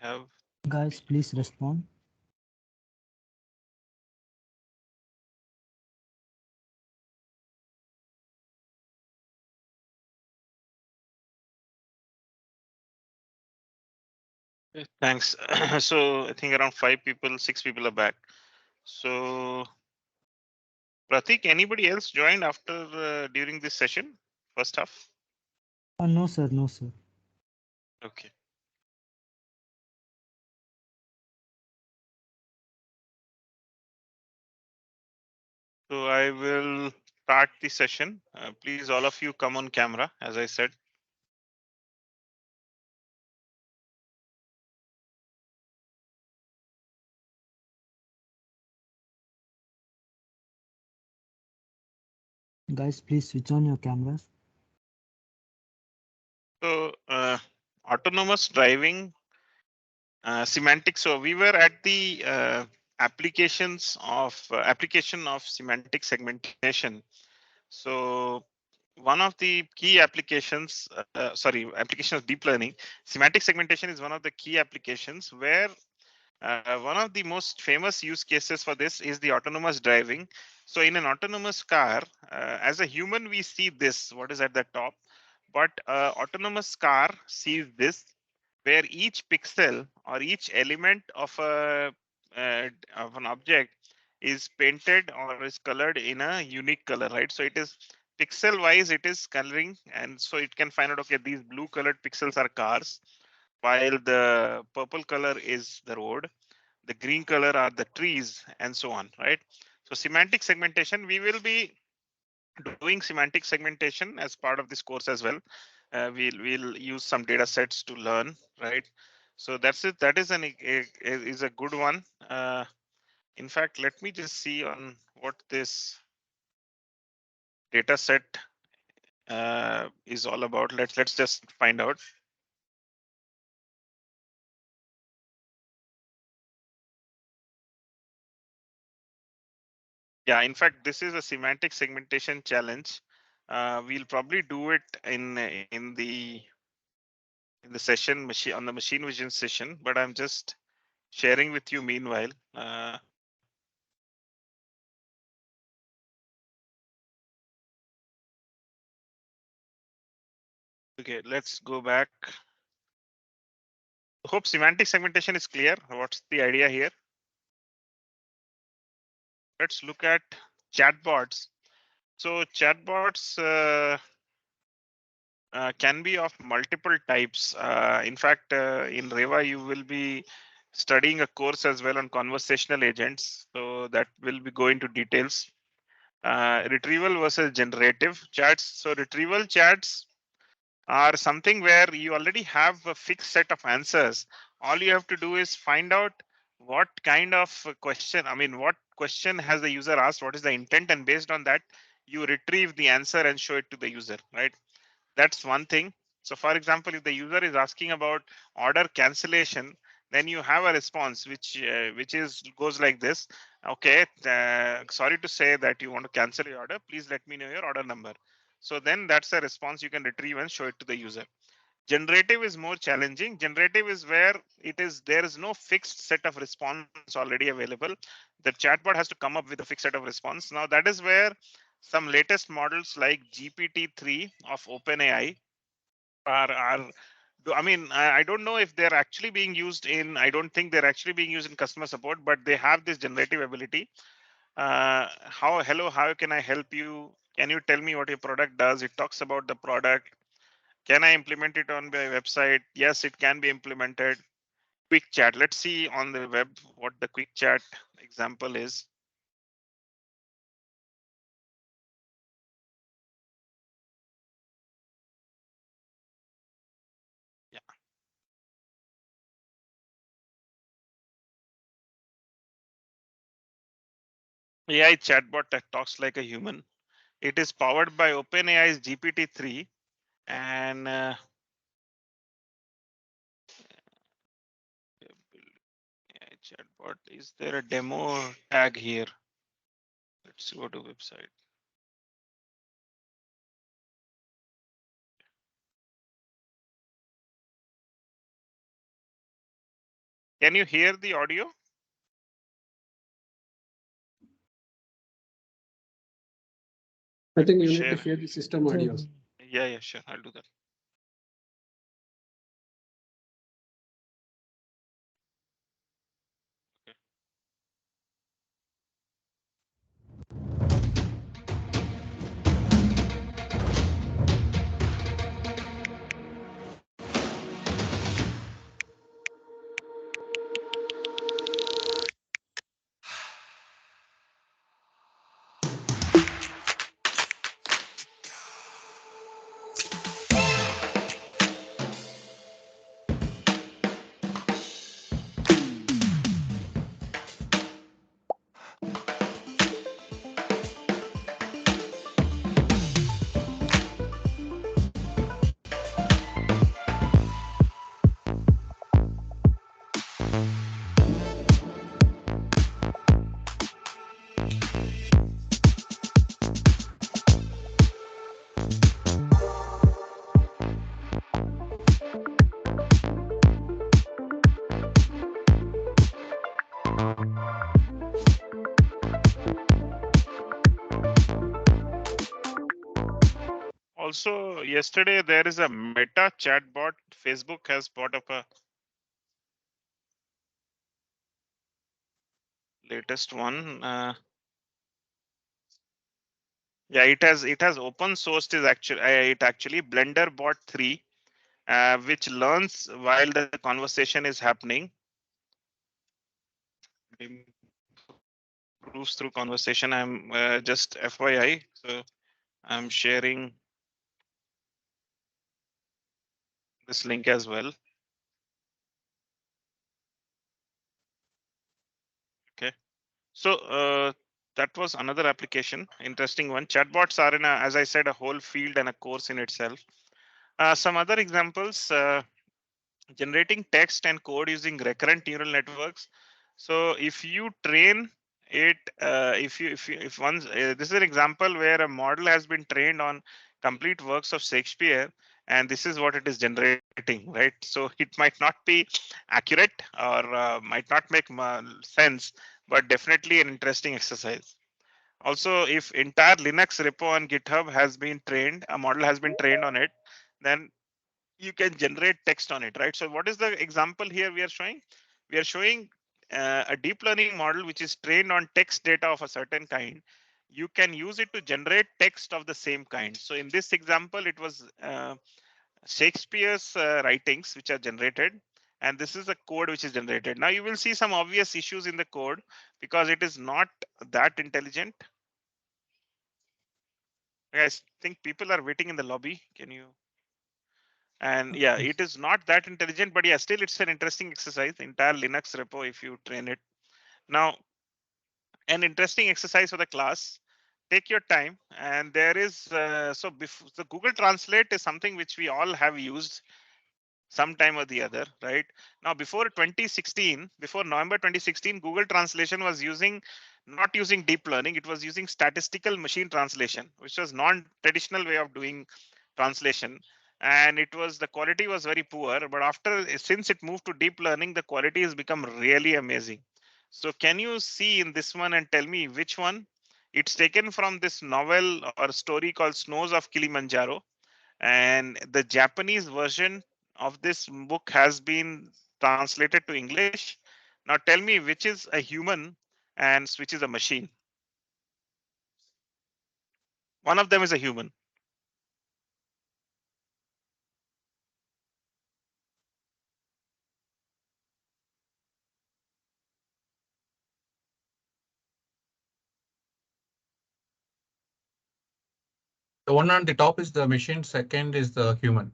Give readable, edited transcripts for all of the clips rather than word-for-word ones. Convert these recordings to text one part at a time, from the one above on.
We have Guys, please respond. thanks. So I think around 5 people, 6 people are back. So Pratik, anybody else joined after during this session? First half. No, sir. No, sir. Okay. So I will start the session. Please, all of you come on camera, as I said. Guys, please switch on your cameras. So autonomous driving semantics. So we were at the application of semantic segmentation. So one of the key applications, application of deep learning, semantic segmentation is one of the key applications where one of the most famous use cases for this is the autonomous driving. So in an autonomous car, as a human, we see this, what is at the top, but autonomous car sees this, where each pixel or each element of an object is painted or is colored in a unique color, right? So it is pixel wise, it is coloring, and so it can find out, okay, these blue colored pixels are cars, while the purple color is the road, the green color are the trees, and so on, right? So semantic segmentation, we will be doing semantic segmentation as part of this course as well. We'll use some data sets to learn, right? So that's it. That is is a good one. In fact, let me just see on what this data set is all about. Let's just find out. Yeah, in fact, this is a semantic segmentation challenge. We'll probably do it in the session machine on the machine vision session, but I'm just sharing with you meanwhile. Okay, let's go back. Hope semantic segmentation is clear. What's the idea here? Let's look at chatbots. So chatbots can be of multiple types. In fact, in Reva, you will be studying a course as well on conversational agents. So that will be go into details. Retrieval versus generative chats. So retrieval chats are something where you already have a fixed set of answers. All you have to do is find out what kind of question, I mean, what question has the user asked, what is the intent, and based on that, you retrieve the answer and show it to the user, right? That's one thing. So for example, if the user is asking about order cancellation, then you have a response which is goes like this. Okay, sorry to say that you want to cancel your order. Please let me know your order number. So then that's a response you can retrieve and show it to the user. Generative is more challenging. Generative is where it is there is no fixed set of response already available. The chatbot has to come up with a fixed set of response. Now that is where some latest models like GPT-3 of OpenAI are I mean, I don't know if they're actually being used in, I don't think they're actually being used in customer support, but they have this generative ability. Hello, how can I help you? Can you tell me what your product does? It talks about the product. Can I implement it on my website? Yes, it can be implemented. Quick chat. Let's see on the web what the quick chat example is. Yeah. AI chatbot that talks like a human. It is powered by OpenAI's GPT-3 and AI chatbot. Is there a demo tag here? Let's go to website. Can you hear the audio? I Let think me you need to share. share the system Sir, audios. Yeah, yeah, sure. I'll do that. Okay. Also, yesterday there is a Meta chatbot. Facebook has bought up a latest one. Yeah, it has open sourced is actually it actually Blender bot 3, which learns while the conversation is happening, improves through conversation. I'm just FYI, so I'm sharing this link as well. Okay, so that was another application, interesting one. Chatbots are in a, as I said, a whole field and a course in itself. Some other examples. Generating text and code using recurrent neural networks. So if you train it, if once this is an example where a model has been trained on complete works of Shakespeare, and this is what it is generating, right? So it might not be accurate or might not make sense, but definitely an interesting exercise. Also, if entire Linux repo on GitHub has been trained, a model has been trained on it, then you can generate text on it, right? So what is the example here we are showing? We are showing a deep learning model which is trained on text data of a certain kind. You can use it to generate text of the same kind. So in this example, it was Shakespeare's writings which are generated, and this is the code which is generated. Now you will see some obvious issues in the code because it is not that intelligent. Guys, think people are waiting in the lobby. Can you? And yeah, yes. it is not that intelligent, but yeah, still it's an interesting exercise. Entire Linux repo, if you train it. Now, an interesting exercise for the class. Take your time, and there is so before the Google Translate is something which we all have used sometime or the other, right? Now, before 2016, before November 2016, Google Translation was using not using deep learning, it was using statistical machine translation, which was non-traditional way of doing translation. And it was the quality was very poor, but after since it moved to deep learning, the quality has become really amazing. So can you see in this one and tell me which one? It's taken from this novel or story called Snows of Kilimanjaro, and the Japanese version of this book has been translated to English. Now tell me which is a human and which is a machine. One of them is a human. The one on the top is the machine, second is the human.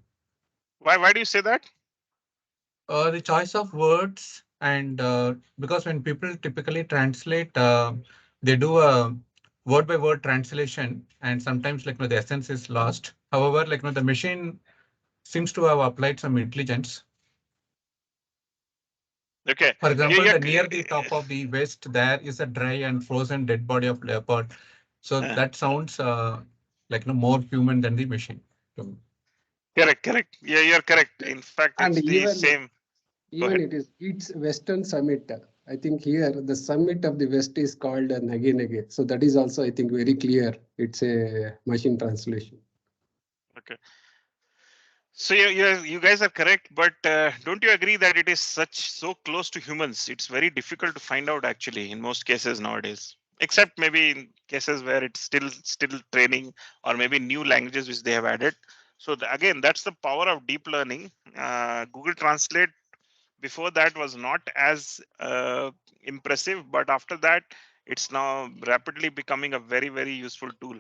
Why do you say that? The choice of words and because when people typically translate, they do a word by word translation, and sometimes the essence is lost. However, the machine seems to have applied some intelligence. Okay. For Yeah, example, yeah. the near the top of the waist, there is a dry and frozen dead body of leopard. So that sounds more human than the machine. Correct, correct. Yeah, you're correct. In fact, And it's the even same. Go Even ahead. it's Western Summit. I think here the summit of the West is called Nage Nage. So that is also, I think, very clear. It's a machine translation. Okay. So you guys are correct, but don't you agree that it is so close to humans? It's very difficult to find out actually in most cases nowadays, except maybe in cases where it's still training or maybe new languages which they have added. So again, that's the power of deep learning. Google Translate before that was not as impressive, but after that, it's now rapidly becoming a very useful tool.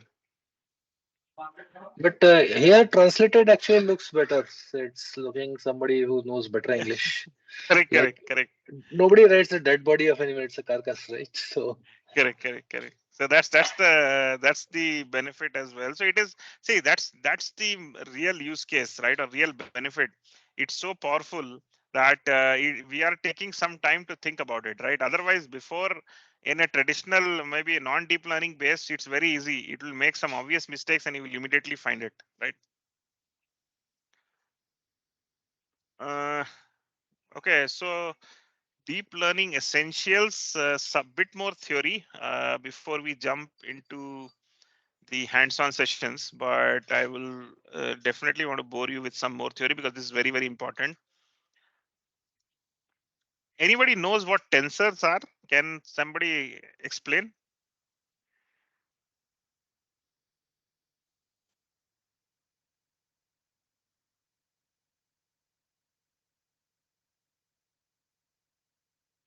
But here translated actually looks better. It's looking somebody who knows better English. Correct, Like correct. nobody writes the dead body of animal, it's a carcass, right? So Correct. So that's the benefit as well. So it is, see, that's the real use case, right? Or real benefit. It's so powerful that we are taking some time to think about it, right? Otherwise, before, in a traditional, maybe a non-deep learning based, it's very easy. It will make some obvious mistakes and you will immediately find it, right? Uh, okay, so deep learning essentials, bit more theory before we jump into the hands-on sessions, but I will definitely want to bore you with some more theory because this is very important. Anybody knows what tensors are? Can somebody explain?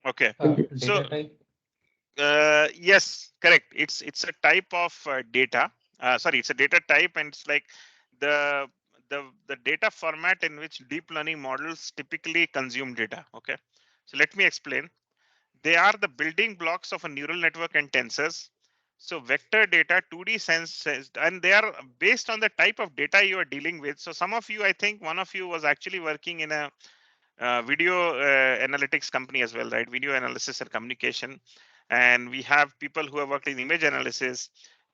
Okay, so Data type. yes, correct. It's a type of data. Sorry, it's a data type, and it's like the the data format in which deep learning models typically consume data. Okay, so let me explain. They are the building blocks of a neural network and tensors. So vector data, 2D sense, and they are based on the type of data you are dealing with. So some of you, I think one of you was actually working in a video analytics company as well, right? Video analysis and communication. And we have people who have worked in image analysis.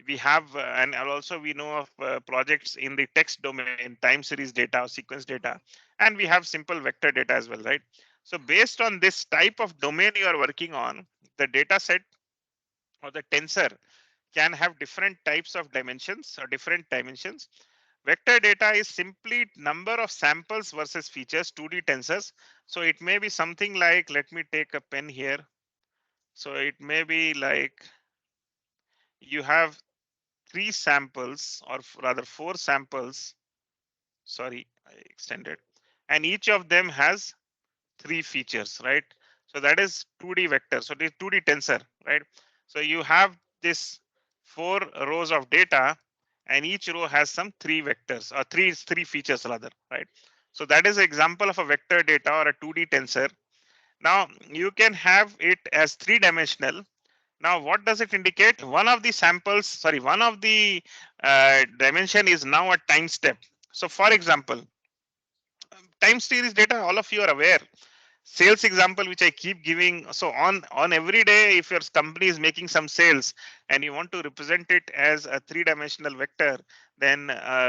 We have, and also we know of projects in the text domain, time series data, or sequence data, and we have simple vector data as well, right? So based on this type of domain you are working on, the data set or the tensor can have different types of dimensions or different dimensions. Vector data is simply number of samples versus features, 2D tensors. So it may be something like, let me take a pen here. So it may be like you have 3 samples, or rather 4 samples. Sorry, I extended. And each of them has 3 features, right? So that is 2D vector. So this 2D tensor, right? So you have this 4 rows of data, and each row has some 3 vectors, or three features rather, right? So that is an example of a vector data or a 2D tensor. Now you can have it as 3 dimensional. Now what does it indicate? One of the dimension is now a time step. So for example, time series data, all of you are aware. Sales example which I keep giving. So on every day, if your company is making some sales and you want to represent it as a 3 dimensional vector, then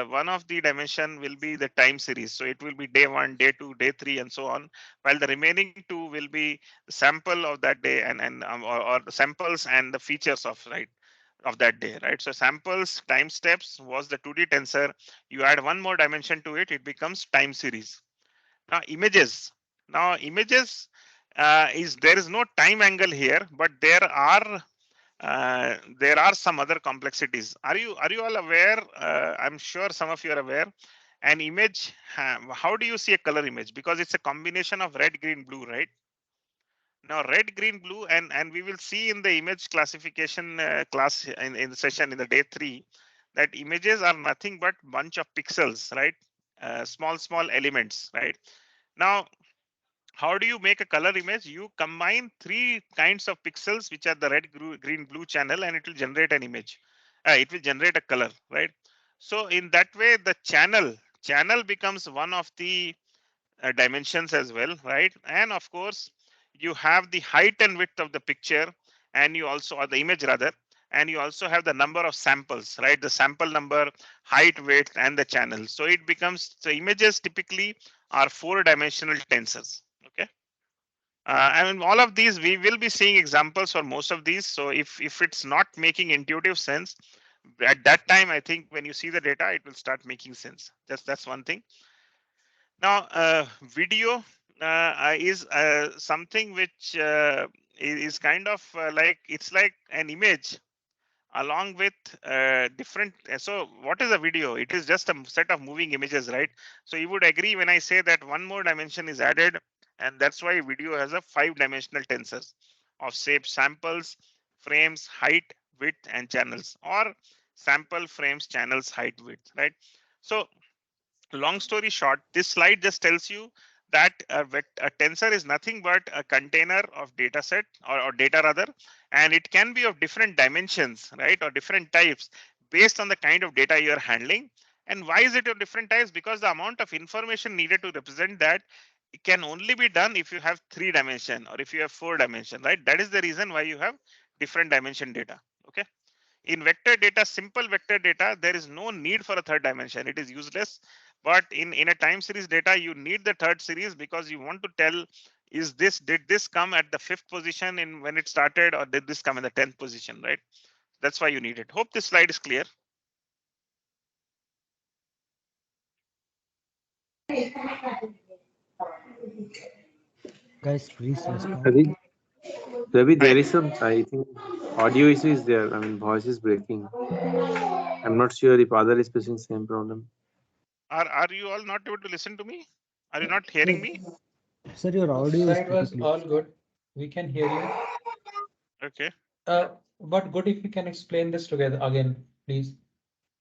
one of the dimension will be the time series. So it will be day 1, day 2, day 3, and so on, while the remaining 2 will be sample of that day, or samples and the features of, right, of that day, right? So samples time steps was the 2D tensor. You add one more dimension to it, it becomes time series. Now images. Now images, is there is no time angle here, but there are some other complexities. Are you all aware? I'm sure some of you are aware. An image, how do you see a color image? Because it's a combination of red, green, blue, right? Now red, green, blue, and we will see in the image classification class in the session in the day 3 that images are nothing but bunch of pixels, right? Small elements, right? Now how do you make a color image? You combine 3 kinds of pixels, which are the red, green, blue channel, and it will generate an image. It will generate a color, right? So in that way, the channel becomes one of the dimensions as well, right? And of course, you have the height and width of the picture, and you also, or the image rather, and you also have the number of samples, right? The sample number, height, width, and the channel. So it becomes, the images typically are 4 dimensional tensors. Okay. And all of these, we will be seeing examples for most of these. So if it's not making intuitive sense, at that time, I think when you see the data, it will start making sense. That's one thing. Now, video is something which is kind of like, it's like an image along with different. So what is a video? It is just a set of moving images, right? So you would agree when I say that one more dimension is added, and that's why video has a 5-dimensional tensors of shape, samples, frames, height, width, and channels, or sample, frames, channels, height, width, right? So long story short, this slide just tells you that a tensor is nothing but a container of data set, or data rather, and it can be of different dimensions, right, or different types based on the kind of data you are handling. And why is it of different types? Because the amount of information needed to represent that, it can only be done if you have 3 dimension or if you have 4 dimension, right? That is the reason why you have different dimension data. Okay. In vector data, simple vector data, there is no need for a 3rd dimension. It is useless. But in a time series data, you need the 3rd series because you want to tell, did this come at the 5th position in when it started, or did this come in the 10th position, right? That's why you need it. Hope this slide is clear. Guys, please respond. Ravi, Ravi, Hi. there is some, I think, audio issue is there. I mean, voice is breaking. I'm not sure if other is facing same problem. Are you all not able to listen to me? Are you not Sir, hearing me? sir, your This audio is side pretty was clear. all good. We can hear you. Okay. But good if we can explain this together again, please.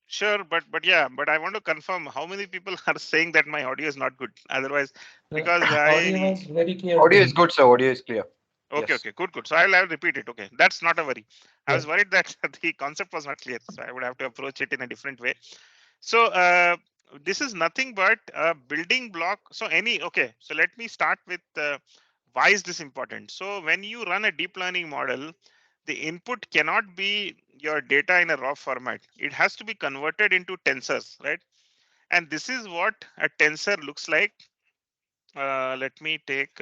Sure, but yeah, but I want to confirm how many people are saying that my audio is not good. Otherwise, The because audio I was very clear to Audio is me. good, sir. Audio is clear. Okay, Yes. okay, good. So I'll repeat it. Okay, that's not a worry. I Yeah. was worried that the concept was not clear, so I would have to approach it in a different way. So this is nothing but a building block. So okay, so let me start with why is this important? So when you run a deep learning model, the input cannot be your data in a raw format. It has to be converted into tensors, right? And this is what a tensor looks like. Let me take.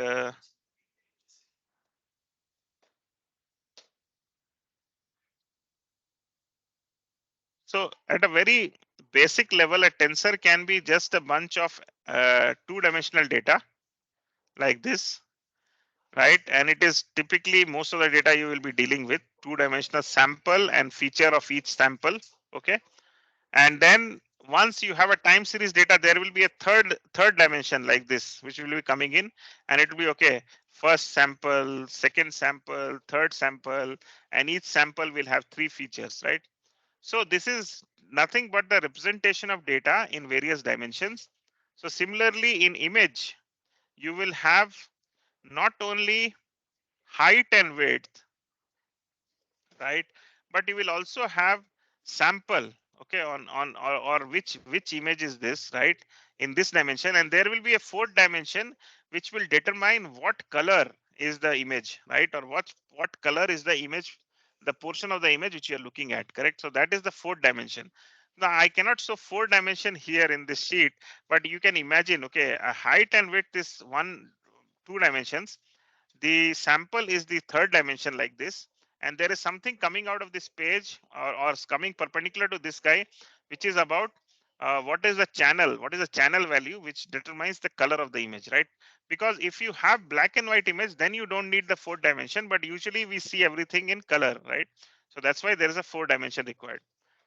So at a very basic level, a tensor can be just a bunch of 2-dimensional data like this, right? And it is typically most of the data you will be dealing with 2-dimensional sample and feature of each sample. Okay. And then once you have a time series data, there will be a third dimension like this, which will be coming in, and it will be okay. First sample, second sample, third sample, and each sample will have 3 features, right? So this is nothing but the representation of data in various dimensions. So similarly in image, you will have not only height and width, right? But you will also have sample, okay, on or which image is this, right? In this dimension, and there will be a 4th dimension which will determine what color is the image, right? Or what color is the image, the portion of the image which you are looking at, correct? So that is the 4th dimension. Now I cannot show 4th dimension here in this sheet, but you can imagine, okay, a height and width is 2 dimensions, the sample is the 3rd dimension like this, and there is something coming out of this page, or coming perpendicular to this guy, which is about what is the channel value which determines the color of the image, right? Because if you have black and white image, then you don't need the 4th dimension, but usually we see everything in color, right? So that's why there is a 4th dimension required.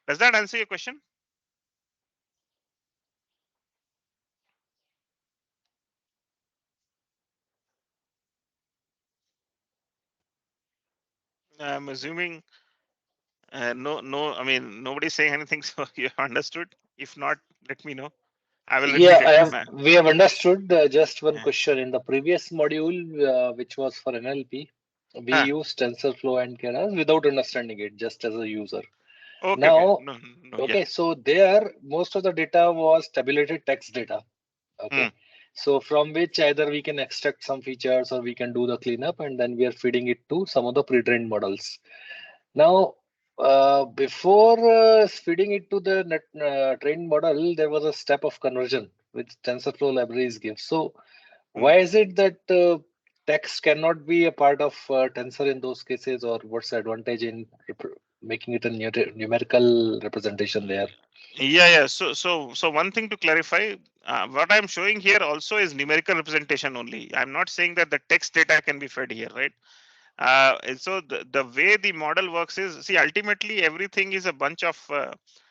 Does that answer your question? I'm assuming no, I mean, nobody's saying anything, so you understood. If not, let me know. I will Yeah, repeat it. we have understood. Just one Yeah. question. In the previous module, which was for NLP, we Huh. used TensorFlow and Keras without understanding it, just as a user. Okay, okay. Now, No, yeah. okay, so there, most of the data was tabulated text data. Hmm. Okay, so from which either we can extract some features or we can do the cleanup, and then we are feeding it to some of the pre-trained models. Now, before feeding it to the trained model, there was a step of conversion which TensorFlow libraries give. So, Hmm. why is it that text cannot be a part of tensor in those cases, or what's the advantage in making it a numerical representation there? Yeah. So one thing to clarify, what I'm showing here also is numerical representation only. I'm not saying that the text data can be fed here, right? And so the way the model works is, see, ultimately everything is a bunch of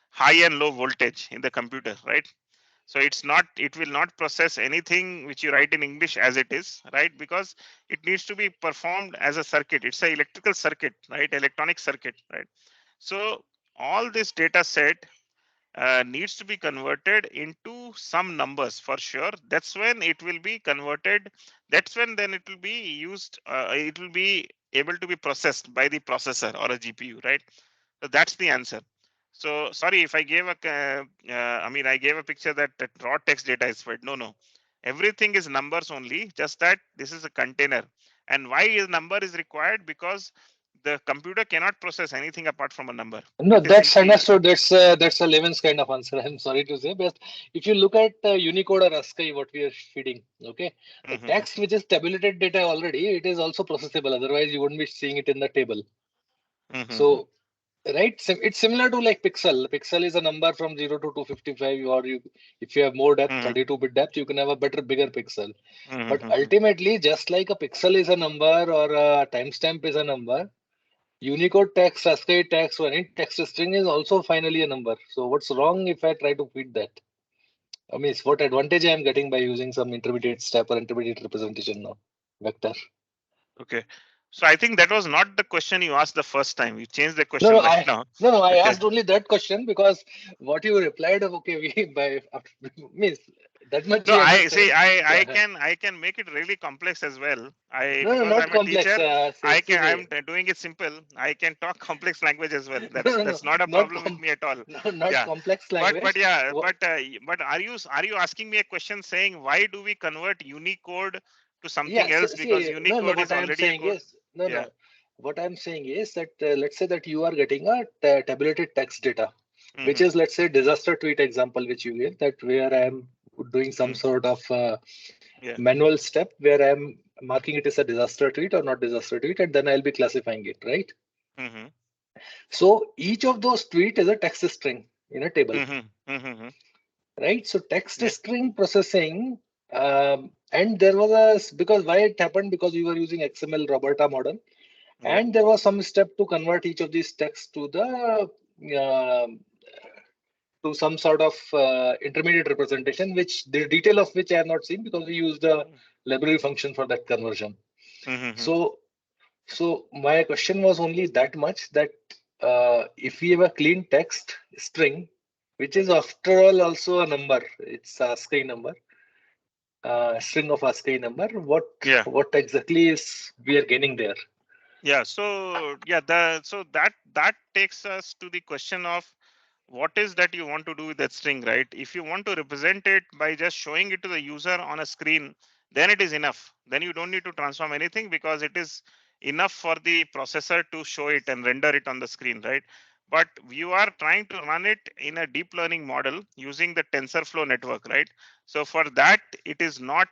high and low voltage in the computer, right? So it will not process anything which you write in English as it is, right? Because it needs to be performed as a circuit. It's an electrical circuit, right? Electronic circuit, right? So all this data set needs to be converted into some numbers for sure. That's when it will be converted. That's when then it will be used. It will be able to be processed by the processor or a GPU, right? So that's the answer. So sorry if I gave a, I mean, I gave a picture that raw text data is fed. No. Everything is numbers only, just that this is a container. And why is number is required? Because the computer cannot process anything apart from a number. No, It is that's simply, understood. That's a layman's kind of answer. I'm sorry to say, but if you look at Unicode or ASCII, what we are feeding, okay, the text which is tabulated data already, it is also processable. Otherwise, you wouldn't be seeing it in the table. So, right, it's similar to like pixel. Pixel is a number from 0 to 255, or if you have more depth, 32-bit depth, you can have a bigger pixel. But ultimately, just like a pixel is a number or a timestamp is a number, Unicode text, ASCII text, or any text string is also finally a number. So what's wrong if I try to feed that? I mean, what advantage I am getting by using some intermediate step or intermediate representation now? Vector. Okay. So I think that was not the question you asked the first time. You changed the No, question no, right now. I Okay. asked only that question because what you replied of, okay, we by means that much No, we I see. understand. I Yeah. can make it really complex as well. No, Because not I'm a complex. teacher, See, I'm doing it simple. I can talk complex language as well. no, That's not a not problem with me at all. no, not Yeah. complex But language. yeah, but are you asking me a question saying why do we convert Unicode to something Yeah, so else? Because see, no, Unicode what is I am already a saying code. is, no, Yeah. no. What I'm saying is that let's say that you are getting a tabulated text data, which is, let's say, disaster tweet example, which you gave, that where I am doing some sort of Yeah. manual step where I am marking it as a disaster tweet or not disaster tweet, and then I'll be classifying it, right? So each of those tweet is a text string in a table, right? So text string processing, and there was because why it happened, because we were using XML Roberta model, and there was some step to convert each of these texts to the to some sort of intermediate representation, which the detail of which I have not seen because we used a library function for that conversion. So my question was only that much, that if we have a clean text string, which is after all also a number, it's a ASCII number, string of ASCII number, what exactly is we are gaining there? Yeah. So yeah, so that takes us to the question of what is that you want to do with that string, right? If you want to represent it by just showing it to the user on a screen, then it is enough. Then you don't need to transform anything because it is enough for the processor to show it and render it on the screen, right? But you are trying to run it in a deep learning model using the TensorFlow network, right? So for that, it is not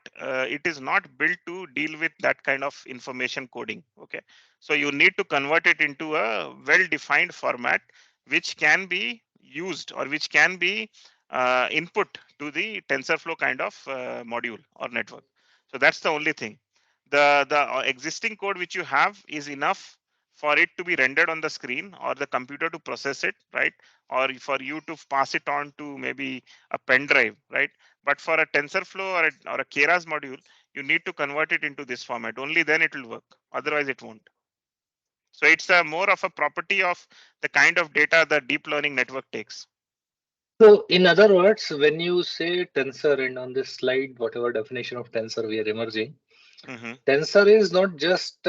built to deal with that kind of information coding. Okay, so you need to convert it into a well-defined format which can be used or which can be input to the TensorFlow kind of module or network. So that's the only thing. The existing code which you have is enough for it to be rendered on the screen or the computer to process it, right? Or for you to pass it on to maybe a pen drive, right? But for a TensorFlow or a Keras module, you need to convert it into this format. Only then it will work. Otherwise, it won't. So it's a more of a property of the kind of data the deep learning network takes. So in other words, when you say tensor, and on this slide, whatever definition of tensor we are emerging, tensor is not just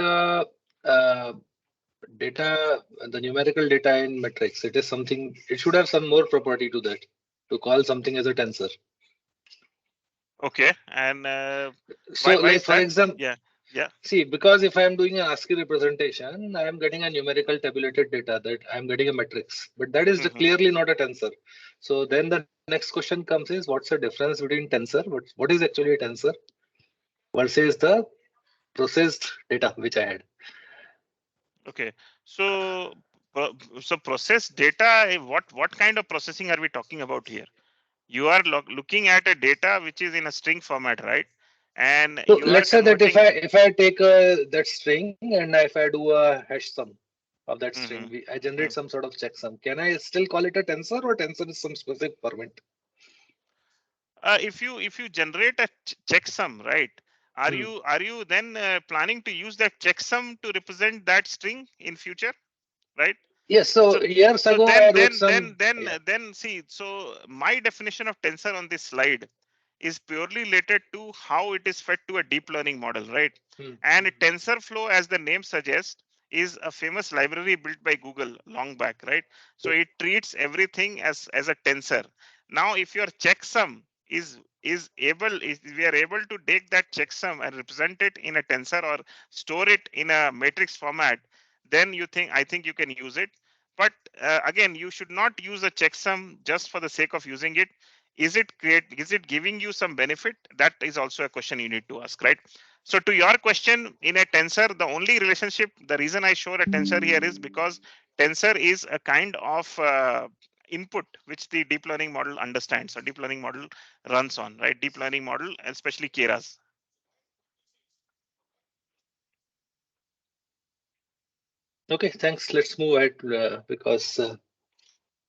data, the numerical data in matrix. It is something, it should have some more property to that, to call something as a tensor. Okay, and so why like is for that? example, Yeah. See, because if I am doing an ASCII representation, I am getting a numerical tabulated data, that I am getting a matrix, but that is clearly not a tensor. So then the next question comes is, what's the difference between tensor? What is actually a tensor versus the processed data which I had. Okay. So so process data, what kind of processing are we talking about here? You are looking at a data which is in a string format, right? And So you are let's say that converting. if I take that string and if I do a hash sum of that string, Mhm, I generate mhm. some sort of checksum. Can I still call it a tensor, or tensor is some specific format? If you generate a checksum, right? Hmm. Are you then planning to use that checksum to represent that string in future, right? Yes. So So years so ago, I wrote some. Yeah. then see. So my definition of tensor on this slide is purely related to how it is fed to a deep learning model, right? Hmm. And TensorFlow, as the name suggests, is a famous library built by Google long back, right? So it treats everything as a tensor. Now, if your checksum is we are able to take that checksum and represent it in a tensor or store it in a matrix format, then I think you can use it. But again, you should not use a checksum just for the sake of using it. Is it giving you some benefit? That is also a question you need to ask, right? So to your question, in a tensor, the only relationship, the reason I showed a tensor here is because tensor is a kind of input which the deep learning model understands, or deep learning model runs on, right? Deep learning model, especially Keras. Okay. Thanks. Let's move ahead because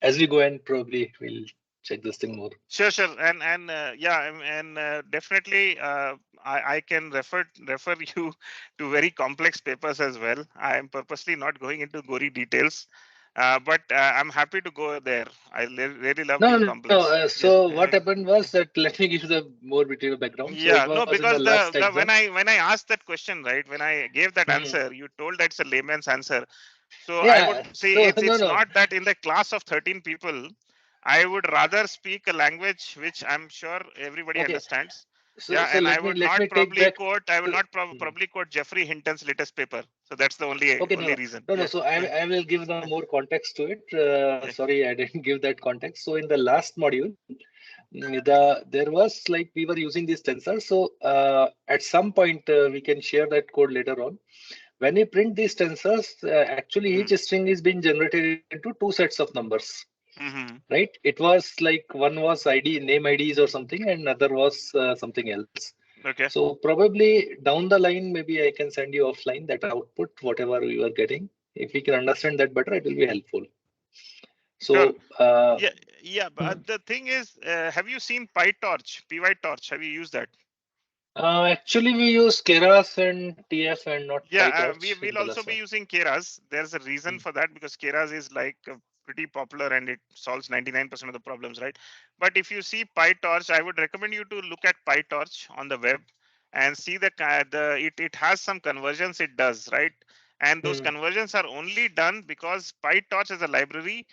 as we go and probably we'll check this thing more. Sure, and yeah, and definitely, I can refer you to very complex papers as well. I am purposely not going into gory details, but I'm happy to go there. I really love No, being no, no. complex. Yes. So what happened was that let me give you the more detailed background. So it Yeah, no, was in the because last the exam. when I asked that question, right, when I gave that Mhm. answer, you told that's a layman's answer. So I would Yeah. say So no, it's no. not that in the class of 13 people, I would rather speak a language which I'm sure everybody Okay. understands. So Yeah, so and I would let not me take probably back. quote. I would So, not mhm. probably quote Jeffrey Hinton's latest paper. So that's the Okay, no, only no, reason. no, no. Yeah, So yeah, I will give the more context to it. yeah. Sorry, I didn't give that context. So in the last module, there was like we were using these tensors. So at some point we can share that code later on. When we print these tensors, actually each Mm-hmm. string is being generated into two sets of numbers. Mm-hmm. Right? It was like one was ID, name IDs or something, and another was something else. Okay. So probably down the line, maybe I can send you offline that output, whatever you are getting. If we can understand that better, it will be helpful. Sure. So Yeah, yeah. But the thing is, have you seen PyTorch, PyTorch? Have you used that? actually, we use Keras and TF and not Yeah, we PyTorch in will the also last be one. using Keras. There's a reason Hmm. for that because Keras is like pretty popular and it solves 99% of the problems, right? But if you see PyTorch, I would recommend you to look at PyTorch on the web and see it has some conversions it does, right? And those Hmm. conversions are only done because PyTorch as a library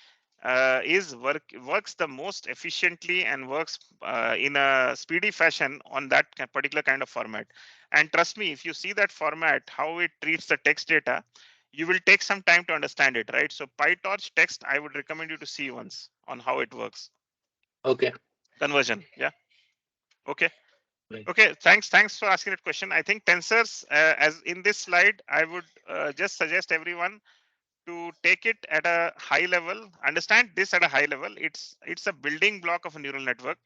works the most efficiently and works in a speedy fashion on that particular kind of format. And trust me, if you see that format, how it treats the text data, you will take some time to understand it, right? So PyTorch text, I would recommend you to see once on how it works. Okay. Conversion, yeah. Okay. Right. Okay, thanks for asking that question. I think tensors, as in this slide, I would just suggest everyone to take it at a high level, understand this at a high level. It's a building block of a neural network.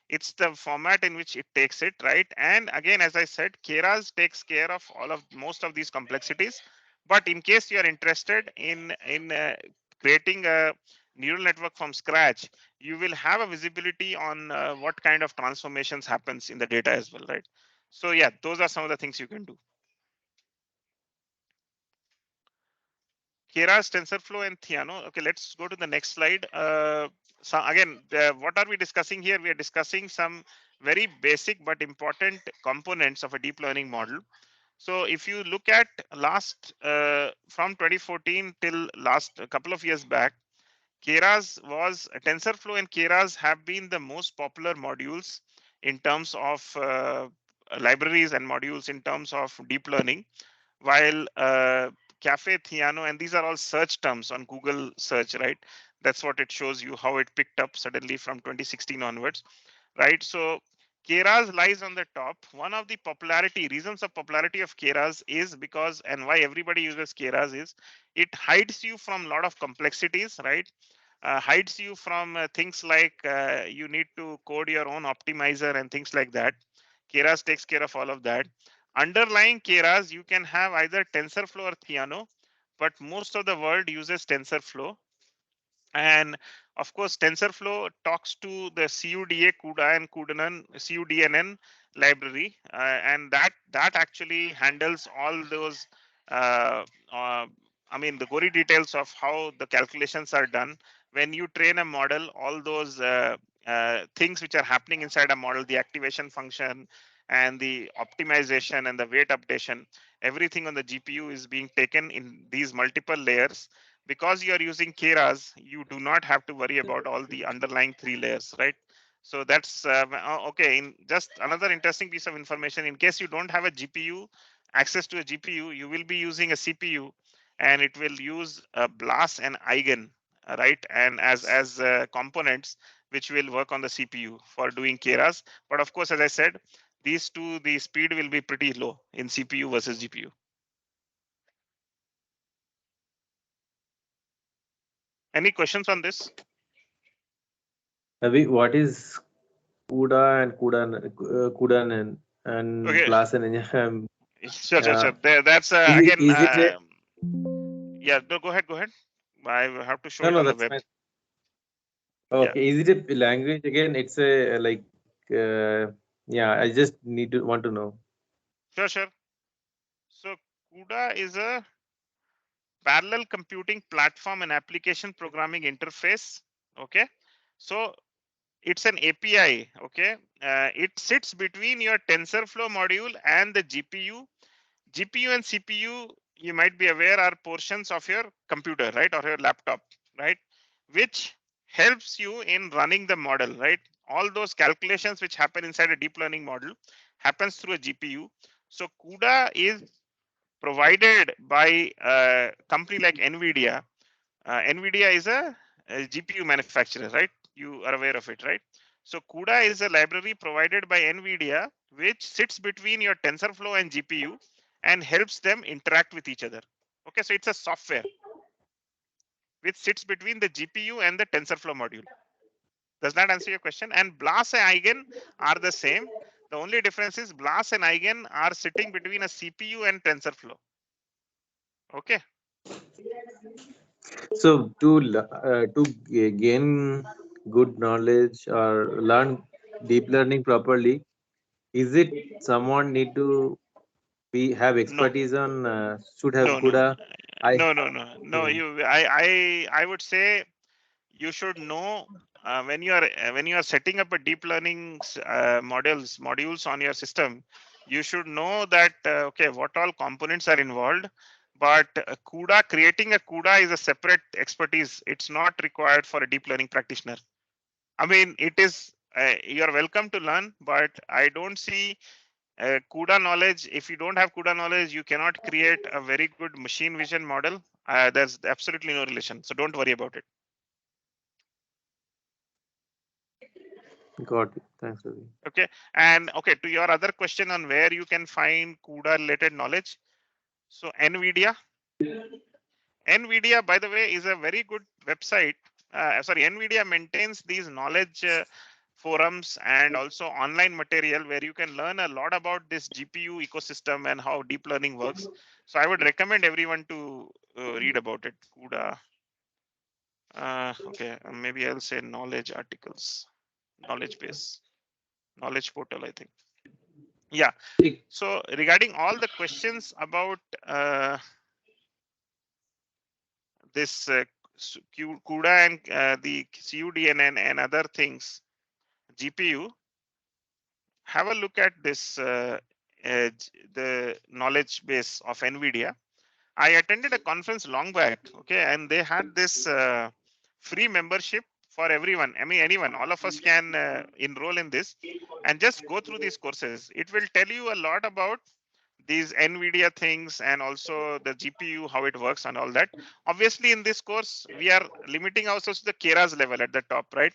It's the format in which it takes it, right? And again, as I said, Keras takes care of all of most of these complexities. But in case you are interested in creating a neural network from scratch, you will have a visibility on what kind of transformations happens in the data as well, right? So yeah, those are some of the things you can do. Keras, TensorFlow, and Theano. Okay, let's go to the next slide. So again, what are we discussing here? We are discussing some very basic but important components of a deep learning model. So if you look at last from 2014 till last a couple of years back, Keras was TensorFlow and Keras have been the most popular modules in terms of libraries and modules in terms of deep learning, while Cafe, Theano, and these are all search terms on Google search, right? That's what it shows you how it picked up suddenly from 2016 onwards, right? So Keras lies on the top. One of the reasons of popularity of Keras is because, and why everybody uses Keras is, it hides you from a lot of complexities, right? Hides you from things like you need to code your own optimizer and things like that. Keras takes care of all of that. Underlying Keras, you can have either TensorFlow or Theano, but most of the world uses TensorFlow. And of course, TensorFlow talks to the CUDA, CUDA and CUDNN library, and that actually handles all those. Uh, uh, I mean, the gory details of how the calculations are done. When you train a model, all those things which are happening inside a model, the activation function and the optimization and the weight updation, everything on the GPU is being taken in these multiple layers. Because you are using Keras, you do not have to worry about all the underlying 3 layers, right? So that's okay. In just another interesting piece of information, in case you don't have a GPU, access to a GPU, you will be using a CPU, and it will use a BLAS and Eigen, right? And as components which will work on the CPU for doing Keras. But of course, as I said, these two, the speed will be pretty low in CPU versus GPU. Any questions on this? Ravi, what is CUDA and CUDA and Okay, class and um, sure. That's again, is it a yeah. No, go ahead, go ahead. I will have to show no it no on the that's web. fine. Yeah, Okay, is it a language again? It's a like yeah. I just want to know. sure. So CUDA is a parallel computing platform and application programming interface. Okay, so it's an API. Okay, it sits between your TensorFlow module and the GPU. GPU and CPU, you might be aware, are portions of your computer, right, or your laptop, right, which helps you in running the model, right? All those calculations which happen inside a deep learning model happens through a GPU. So CUDA is provided by a company like NVIDIA. NVIDIA is a GPU manufacturer, right? You are aware of it, right? So CUDA is a library provided by NVIDIA, which sits between your TensorFlow and GPU and helps them interact with each other. Okay, so it's a software which sits between the GPU and the TensorFlow module. Does that answer your question? And BLAS and Eigen are the same. The only difference is BLAS and Eigen are sitting between a CPU and TensorFlow. Okay. So to gain good knowledge or learn deep learning properly, is it someone need to be have No, expertise on should have no, no, CUDA? I no. mm, I would say you should know when you are setting up a deep learning modules on your system. You should know that okay, what all components are involved. But CUDA, creating a CUDA is a separate expertise. It's not required for a deep learning practitioner. I mean, it is. You are welcome to learn, but I don't see CUDA knowledge. If you don't have CUDA knowledge, you cannot create a very good machine vision model. There's absolutely no relation. So don't worry about it. got it. Thanks, Ravi. Okay. And okay, to your other question on where you can find CUDA related knowledge. So NVIDIA, by the way, is a very good website. Sorry, NVIDIA maintains these knowledge forums and also online material where you can learn a lot about this GPU ecosystem and how deep learning works. So I would recommend everyone to read about it. CUDA. Okay, maybe I'll say knowledge articles, knowledge base, knowledge portal, I think. Yeah. So regarding all the questions about this CUDA and the CUDNN and other things, GPU, have a look at this the knowledge base of NVIDIA. I attended a conference long back, okay, and they had this free membership for everyone. I mean, anyone, all of us can enroll in this and just go through these courses. It will tell you a lot about these NVIDIA things and also the GPU, how it works and all that. Obviously, in this course, we are limiting ourselves to the Keras level at the top, right?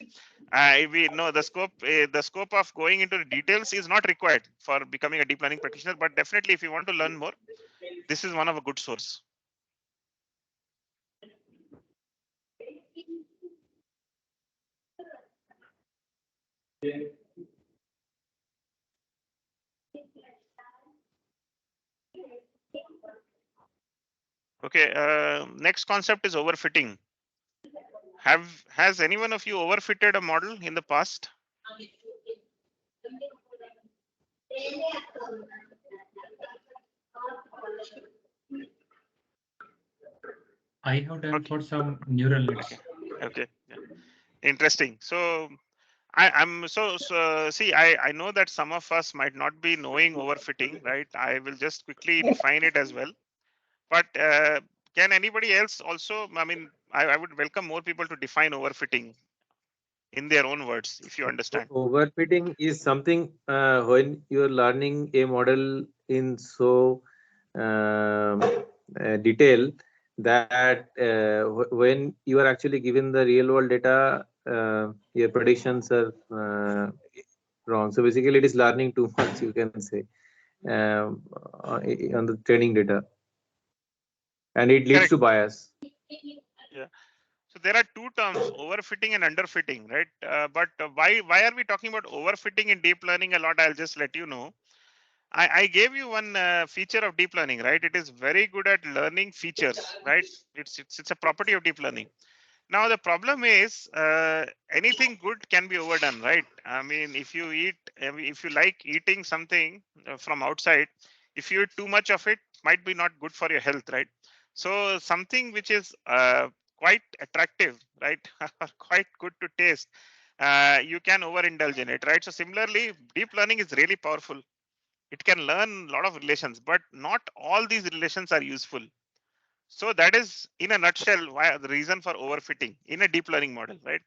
We know the scope of going into the details is not required for becoming a deep learning practitioner, but definitely if you want to learn more, this is one of a good source. Okay, next concept is overfitting. Has anyone of you overfitted a model in the past? I have done Okay. for some neural nets. Okay, yeah. Interesting. So I'm so see, I know that some of us might not be knowing overfitting, right? I will just quickly define it as well. But can anybody else also? I mean, I would welcome more people to define overfitting in their own words, if you understand. Overfitting is something when you're learning a model in so detail that when you are actually given the real world data, your predictions are wrong. So basically, it is learning too much, you can say, on the training data, and it leads Correct. to bias. Yeah. So there are two terms, overfitting and underfitting, right? But why are we talking about overfitting in deep learning a lot? I'll just let you know. I gave you one feature of deep learning, right? It is very good at learning features, right? It's a property of deep learning. Now the problem is anything good can be overdone, right? I mean, if you like eating something from outside, if you eat too much of it, might be not good for your health, right? So something which is quite attractive, right, or quite good to taste, you can overindulge in it, right? So similarly, deep learning is really powerful. It can learn a lot of relations, but not all these relations are useful. So that is in a nutshell why the reason for overfitting in a deep learning model, right?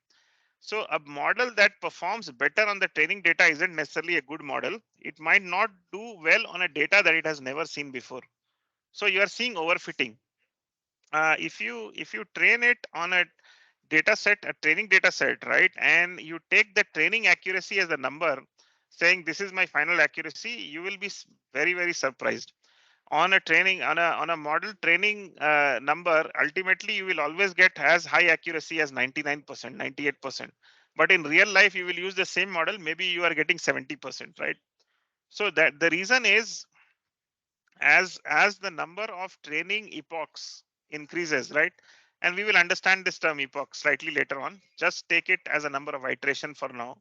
So a model that performs better on the training data isn't necessarily a good model. It might not do well on a data that it has never seen before. So you are seeing overfitting. If you train it on a data set, a training data set, right, and you take the training accuracy as a number, saying this is my final accuracy, you will be very surprised. On a training on a model training number, ultimately you will always get as high accuracy as 99%, 98%. But in real life, you will use the same model, maybe you are getting 70%, right? So that the reason is as the number of training epochs increases, right? And we will understand this term epoch slightly later on. Just take it as a number of iteration for now.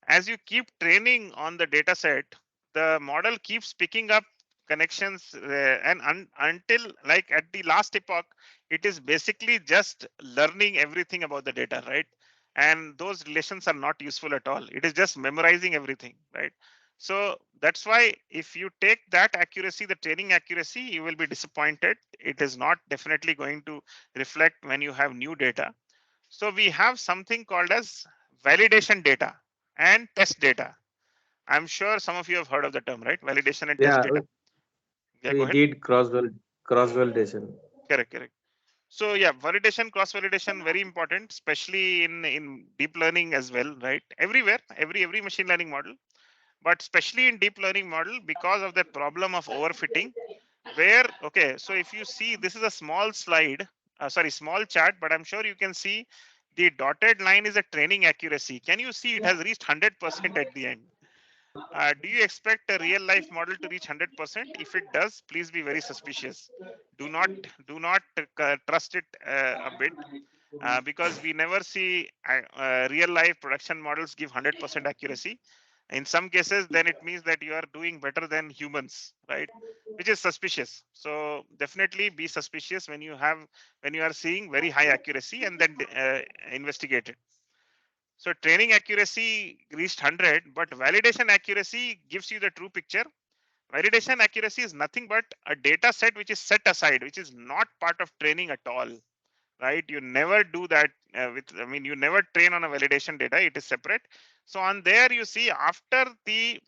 As you keep training on the data set, the model keeps picking up connections until like at the last epoch, it is basically just learning everything about the data, right? And those relations are not useful at all. It is just memorizing everything, right? So that's why if you take that accuracy, the training accuracy, you will be disappointed. It is not definitely going to reflect when you have new data. So we have something called as validation data and test data. I'm sure some of you have heard of the term, right? Validation and test Yeah, data. Yeah, go we ahead. did cross validation. Correct. So yeah, validation, cross validation, very important, especially in deep learning as well, right? Everywhere, every machine learning model, but especially in deep learning model because of that problem of overfitting. Where okay, so if you see, this is a small slide, small chart, but I'm sure you can see the dotted line is a training accuracy. Can you see it has reached 100% at the end? Do you expect a real life model to reach 100%? If it does, please be very suspicious. Do not trust it a bit, because we never see real life production models give 100% accuracy. In some cases, then it means that you are doing better than humans, right? Which is suspicious. So definitely be suspicious when you are seeing very high accuracy and then investigate it. So training accuracy reached 100, but validation accuracy gives you the true picture. Validation accuracy is nothing but a data set which is set aside, which is not part of training at all, right? You never do that I mean, you never train on a validation data, it is separate. So on there, you see after the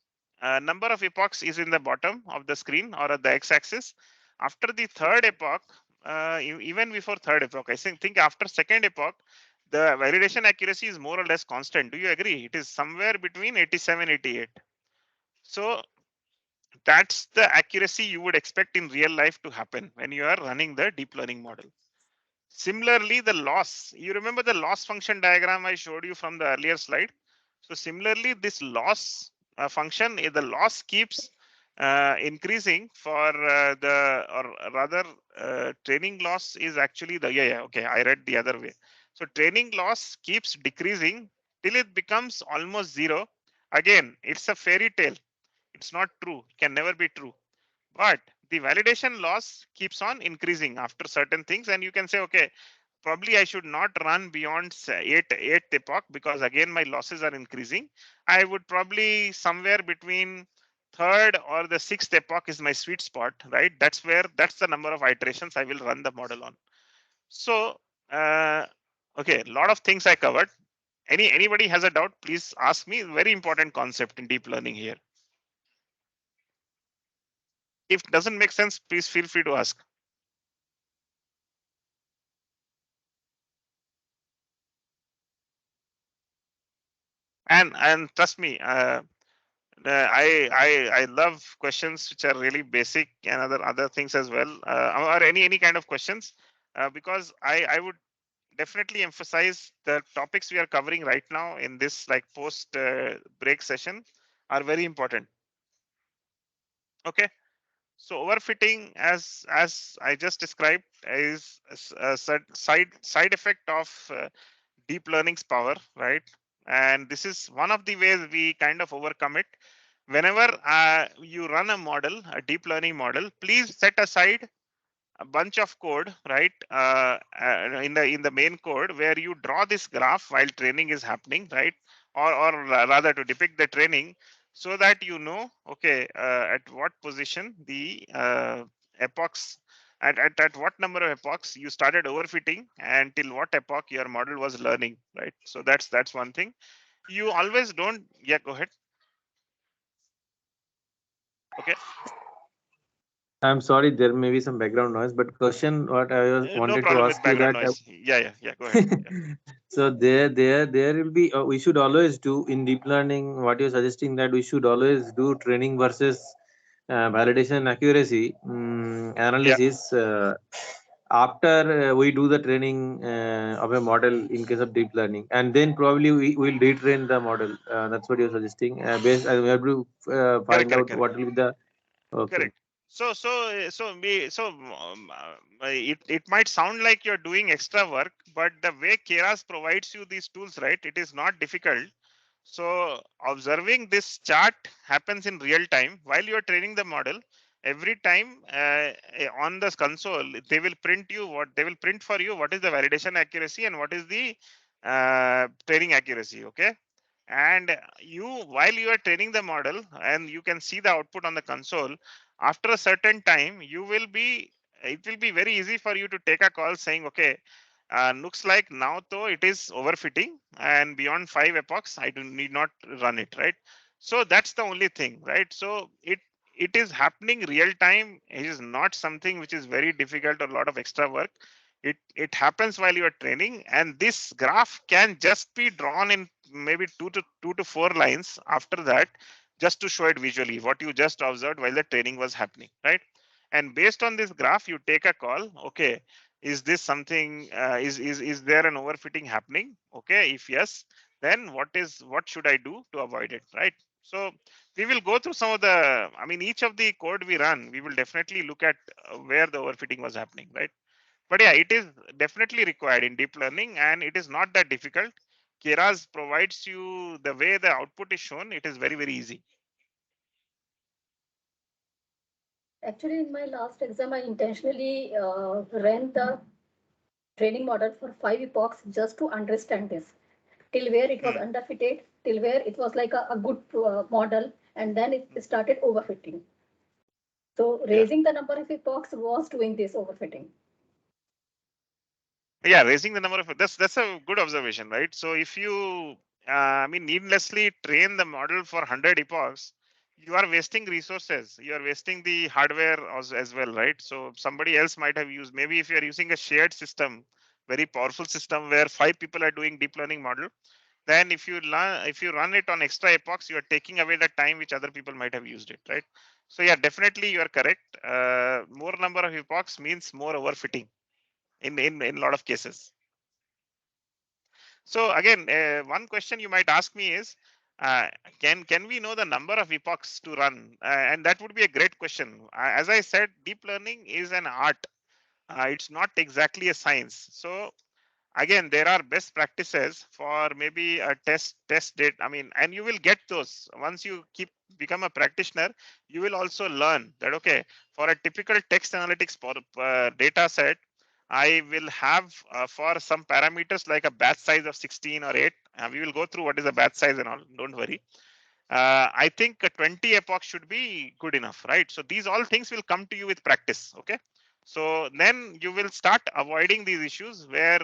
number of epochs is in the bottom of the screen or at the x-axis. After the third epoch, even before third epoch, I think after second epoch, the validation accuracy is more or less constant. Do you agree? It is somewhere between 87, 88. So that's the accuracy you would expect in real life to happen when you are running the deep learning model. Similarly, the loss, you remember the loss function diagram I showed you from the earlier slide. So similarly, this loss function, the loss keeps increasing for or rather training loss is actually the, okay, I read the other way. So training loss keeps decreasing till it becomes almost zero. Again, it's a fairy tale. It's not true, can never be true. But the validation loss keeps on increasing after certain things, and you can say, okay, probably I should not run beyond eighth epoch because again my losses are increasing. I would probably somewhere between third or the sixth epoch is my sweet spot, right? That's the number of iterations I will run the model on. So okay, a lot of things I covered. Anybody has a doubt, please ask me. Very important concept in deep learning here. If it doesn't make sense, please feel free to ask. And trust me, I love questions which are really basic and other things as well, or any kind of questions, because I would definitely emphasize the topics we are covering right now in this like post break session are very important. Okay, so overfitting, as I just described, is a side effect of deep learning's power, right? And this is one of the ways we kind of overcome it. Whenever you run a model, a deep learning model, please set aside a bunch of code, right? In the main code where you draw this graph while training is happening, right? Or rather to depict the training, so that you know, okay, at what position the epochs, at what number of epochs you started overfitting and till what epoch your model was learning, right? So that's one thing. You always don't, yeah, go ahead. Okay. I'm sorry, there may be some background noise, but question what I was No wanted to problem with ask you background that noise. Yeah. Go ahead. Yeah. so there will be we should always do in deep learning what you're suggesting, that we should always do training versus validation accuracy Yeah. analysis after we do the training of a model in case of deep learning, and then probably we will retrain the model. That's what you're suggesting. Based, we have to find out Correct. what will be the okay. Correct. It might sound like you're doing extra work, but the way Keras provides you these tools, right? It is not difficult. So observing this chart happens in real time while you're training the model. Every time on the console, they will print for you what is the validation accuracy and what is the training accuracy. Okay. And you, while you are training the model and you can see the output on the console, after a certain time it will be very easy for you to take a call saying, okay, looks like now though it is overfitting and beyond 5 epochs I do need not run it, right? So that's the only thing, right? So it is happening real time. It is not something which is very difficult or a lot of extra work. It happens while you are training, and this graph can just be drawn in maybe two to four lines after that, just to show it visually what you just observed while the training was happening, right? And based on this graph you take a call. Okay, is this something is there an overfitting happening? Okay, if yes, then what should I do to avoid it, right? So we will go through some of the, I mean, each of the code we run, we will definitely look at where the overfitting was happening, right? But yeah, it is definitely required in deep learning, and it is not that difficult. Keras provides you the way the output is shown. It is very easy. Actually, in my last exam, I intentionally ran the training model for 5 epochs just to understand this. Till where it was underfitted, till where it was like a good model, and then it started overfitting. So Yeah. raising the number of epochs was doing this overfitting. Yeah, raising the number of, that's a good observation, right? So if you I mean needlessly train the model for 100 epochs, you are wasting resources. You are wasting the hardware as well, right? So somebody else might have used, maybe if you are using a shared system, very powerful system where 5 people are doing deep learning model, then if you run it on extra epochs, you are taking away the time which other people might have used it, right? So yeah, definitely you are correct. More number of epochs means more overfitting in a lot of cases. So again, one question you might ask me is, uh, can we know the number of epochs to run? And that would be a great question. As I said, deep learning is an art. It's not exactly a science. So again, there are best practices for maybe a test date. I mean, and you will get those once you become a practitioner. You will also learn that, okay, for a typical text analytics data set, I will have for some parameters like a batch size of 16 or 8. We will go through what is a batch size and all, don't worry. I think a 20 epoch should be good enough, right? So these all things will come to you with practice, okay? So then you will start avoiding these issues where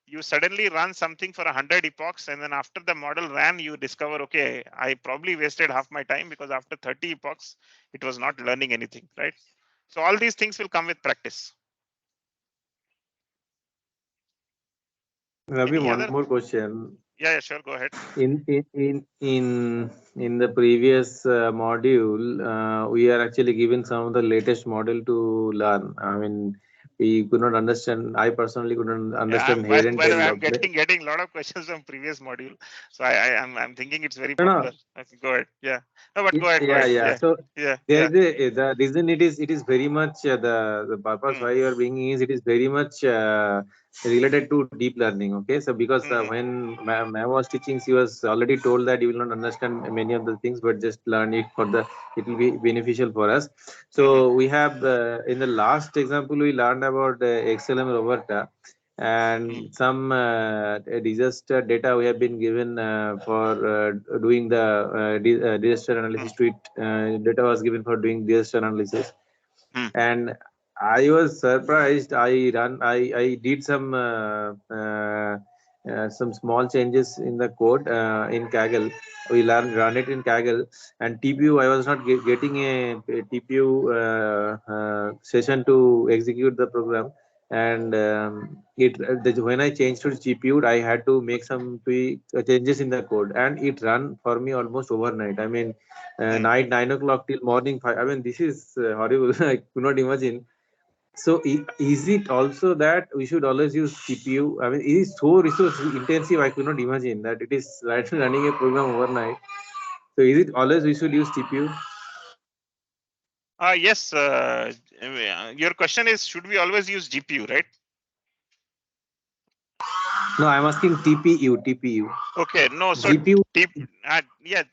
you suddenly run something for 100 epochs, and then after the model ran, you discover, okay, I probably wasted half my time because after 30 epochs, it was not learning anything, right? So all these things will come with practice. Ravi, Any one other? more question. Yeah, sure, go ahead. In the previous module, we are actually given some of the latest model to learn. I mean, we could not understand. I personally couldn't Yeah, understand head and by the way, tail I'm of the. getting a lot of questions from previous module, so I'm thinking it's very No, no. popular. Okay, go ahead. Yeah, no, but go ahead, go Yeah, ahead. yeah. Yeah, So yeah, there yeah. is the reason it is very much the purpose Mm, why you are bringing is it is very much related to deep learning. Okay, so because mm, when ma'am was teaching, she was already told that you will not understand many of the things, but just learn it for the it will be beneficial for us. mm, So we have in the last example we learned about XLM Roberta mm, and some disaster data we have been given for doing the disaster mm, analysis to it. Data was given for doing disaster analysis, mm, and I was surprised. I did some small changes in the code in Kaggle. We run it in Kaggle, and TPU. I was not getting a TPU session to execute the program, and when I changed to GPU, I had to make some changes in the code, and it ran for me almost overnight. I mean, mm. night 9 o'clock till morning 5. I mean, this is horrible. I could not imagine. So is it also that we should always use CPU? I mean, it is so resource intensive. I could not imagine that it is running a program overnight. So is it always we should use CPU? Yes. Your question is, should we always use GPU, right? No, I'm asking TPU. TPU. Okay. No. So GPU. yeah.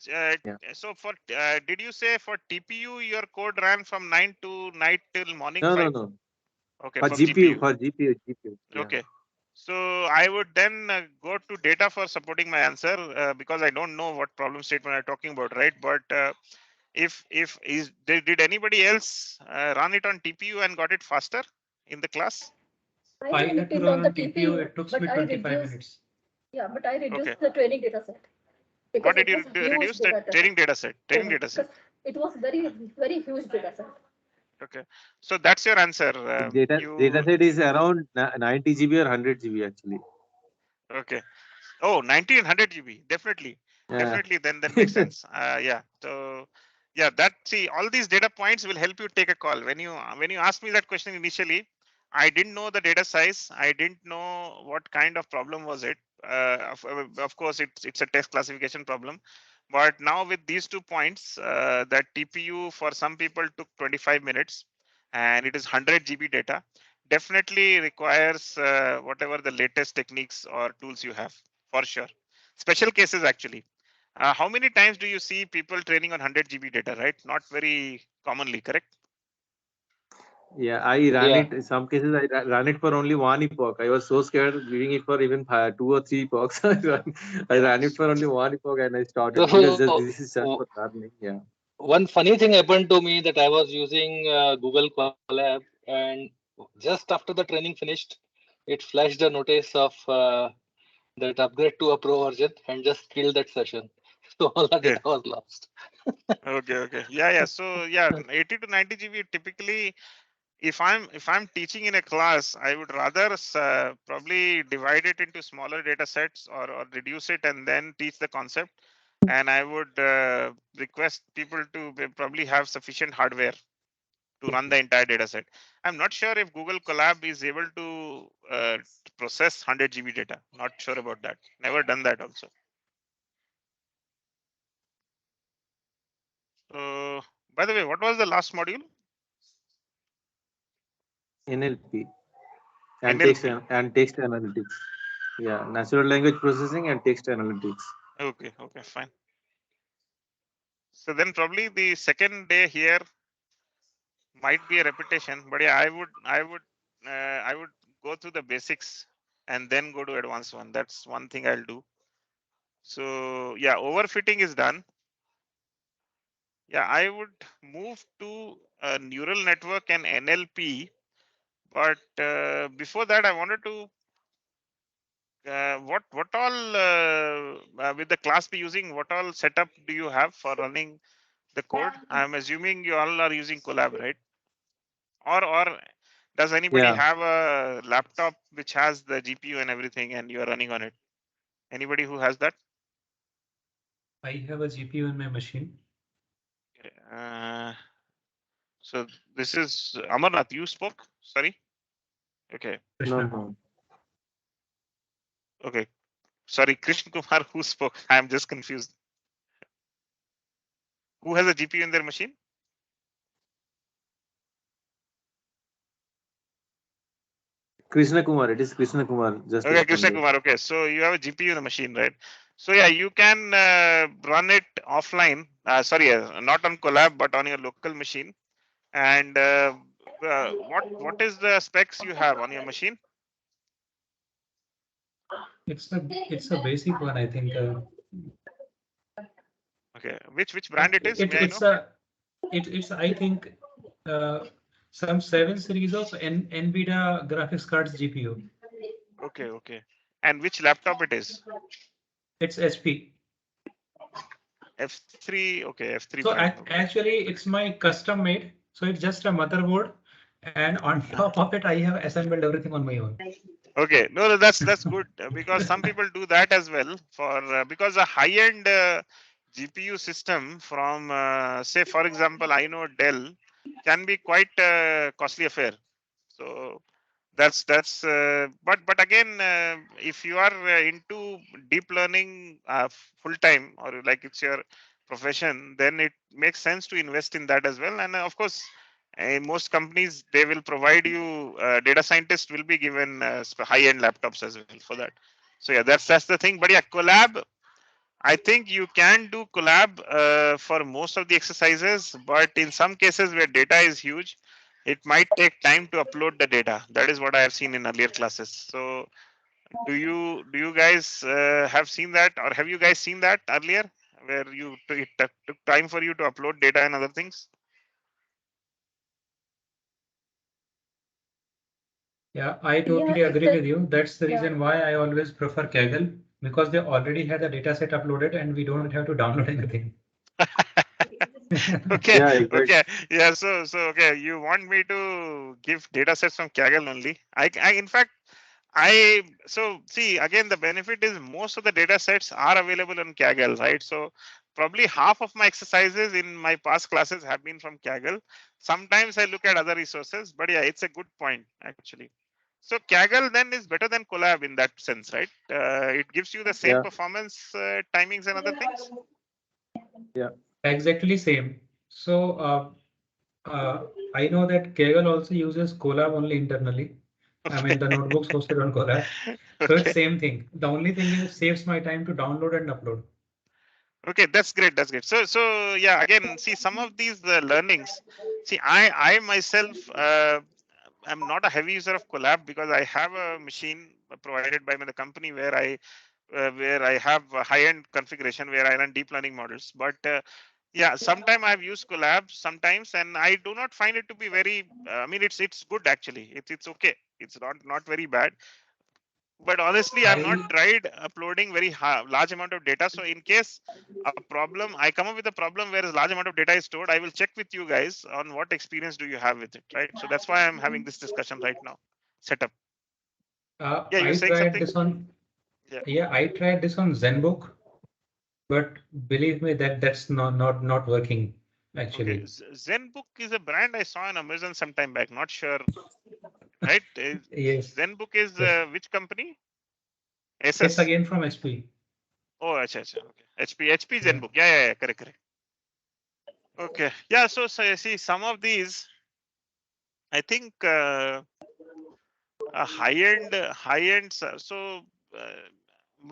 Yeah. So for did you say for TPU your code ran from 9 to night till morning No, no, 5? no. Okay, For for GPU. GPU. For GPU. GPU. Yeah. Okay. So I would then go to data for supporting my answer because I don't know what problem statement I'm talking about, right? But if is did anybody else run it on TPU and got it faster in the class? I I ran had it to in run on the on TPU. TPU, It took but me I 25 reduced. minutes. Yeah, but I Okay. reduced the training data set because What did it you was huge reduce the data training set. data set? Training data set. Because it was very huge data set. Okay. So that's your answer. Data set is around 90 GB or 100 GB actually. Okay. Oh, 90 and 100 GB. Definitely. Yeah. Definitely. Then makes sense. Yeah. So yeah, see, all these data points will help you take a call. When you asked me that question initially, I didn't know the data size. I didn't know what kind of problem was it. Of course, it's a text classification problem. But now with these 2 points, that TPU for some people took 25 minutes, and it is 100 GB data. Definitely requires whatever the latest techniques or tools you have, for sure. Special cases actually. How many times do you see people training on 100 GB data, right? Not very commonly, correct? Yeah, I ran Yeah. it. In some cases, ran it for only one epoch. I was so scared giving it for even 2 or 3 epochs. I Yeah. ran it for only one epoch and I stopped it because So this is just for learning. Yeah. one funny thing happened to me that I was using Google Colab, and just after the training finished, it flashed a notice of that upgrade to a pro version and just killed that session. So all the Yeah. data was lost. Okay. Yeah. So yeah, 80 to 90 GB typically. If I'm teaching in a class, I would rather probably divide it into smaller data sets, or reduce it and then teach the concept. And I would request people to probably have sufficient hardware to run the entire data set. I'm not sure if Google Colab is able to process 100 GB data. Not sure about that. Never done that also. So, by the way, what was the last module? NLP and NLP. text analytics. Yeah, natural language processing and text analytics. Okay, fine. So then probably the second day here might be a repetition, but yeah, I would go through the basics and then go to advanced one. That's one thing I'll do. So yeah, overfitting is done. Yeah, I would move to a neural network and NLP, but before that, I wanted to what all with the class be using? What all setup do you have for running the code? I'm assuming you all are using Colab, right? Or does anybody Yeah, have a laptop which has the GPU and everything, and you are running on it? Anybody who has that? I have a GPU in my machine. Uh, so this is Amarnath. You spoke. Sorry. Okay. no, Krishna. no. Okay. Sorry, Krishna Kumar. Who spoke? I'm just confused. Who has a GPU in their machine? Krishna Kumar, it is Krishna Kumar just Okay, Krishna responded. Kumar. Okay, so you have a GPU in the machine, right? So yeah, you can run it offline. Sorry, not on Collab, but on your local machine. And what is the specs you have on your machine? It's a basic one, I think. Okay, which brand it is? May I know? It's I think some 7 series of NVIDIA graphics cards GPU. Okay. And which laptop it is? It's HP. F3. Okay, F3 So brand. Okay. actually, it's my custom made. So it's just a motherboard, and on top of it, I have assembled everything on my own. Okay, no, that's good because some people do that as well for because a high-end GPU system from say for example I know Dell can be quite costly affair. So that's but again if you are into deep learning full time, or like it's your profession, then it makes sense to invest in that as well. And of course in most companies they will provide you data scientists will be given high end laptops as well for that. So yeah, that's the thing. But yeah, collab, I think you can do collab for most of the exercises, but in some cases where data is huge, it might take time to upload the data. That is what I have seen in earlier classes. So do you guys have seen that, or have you guys seen that earlier, where it took time for you to upload data and other things? Yeah, I totally Yeah, agree it's with you. That's the yeah. reason why I always prefer Kaggle, because they already have the data set uploaded and we don't have to download anything. Okay, Yeah, exactly. okay, yeah. So okay, you want me to give data sets from Kaggle only? I in fact so see again the benefit is most of the data sets are available on Kaggle, right? So probably half of my exercises in my past classes have been from Kaggle. Sometimes I look at other resources, but yeah, it's a good point actually. So Kaggle then is better than Colab in that sense, right? It gives you the same Yeah, performance timings and other things. yeah, Exactly same. So I know that Kaggle also uses Colab only internally. I Okay. mean, the notebooks hosted on Colab. So it's Okay. same thing. The only thing is it saves my time to download and upload. Okay, that's great. That's great. So yeah, again, see some of these learnings. See, I myself am not a heavy user of Collab because I have a machine provided by the company where I have a high-end configuration where I run deep learning models. But yeah, sometimes I've used Collab sometimes, and I do not find it to be very. I mean, it's good actually. It's okay. It's not very bad. But honestly, I've not tried uploading very large amount of data. So in case a problem, I come up with a problem where a large amount of data is stored, I will check with you guys on what experience do you have with it, right? So that's why I'm having this discussion right now. Setup. Yeah, you're I saying tried something? this on, Yeah. yeah, I tried this on ZenBook, but believe me that that's not working Okay. actually. Zenbook is a brand I saw on Amazon some time back. Not sure, right? Yes, Zenbook is yes. which company? It's SS. again from SP. Oh, acha, acha. Okay. HP Yeah. Zenbook. Yeah. Correct, correct. Okay. Yeah. So you see some of these, I think high end. So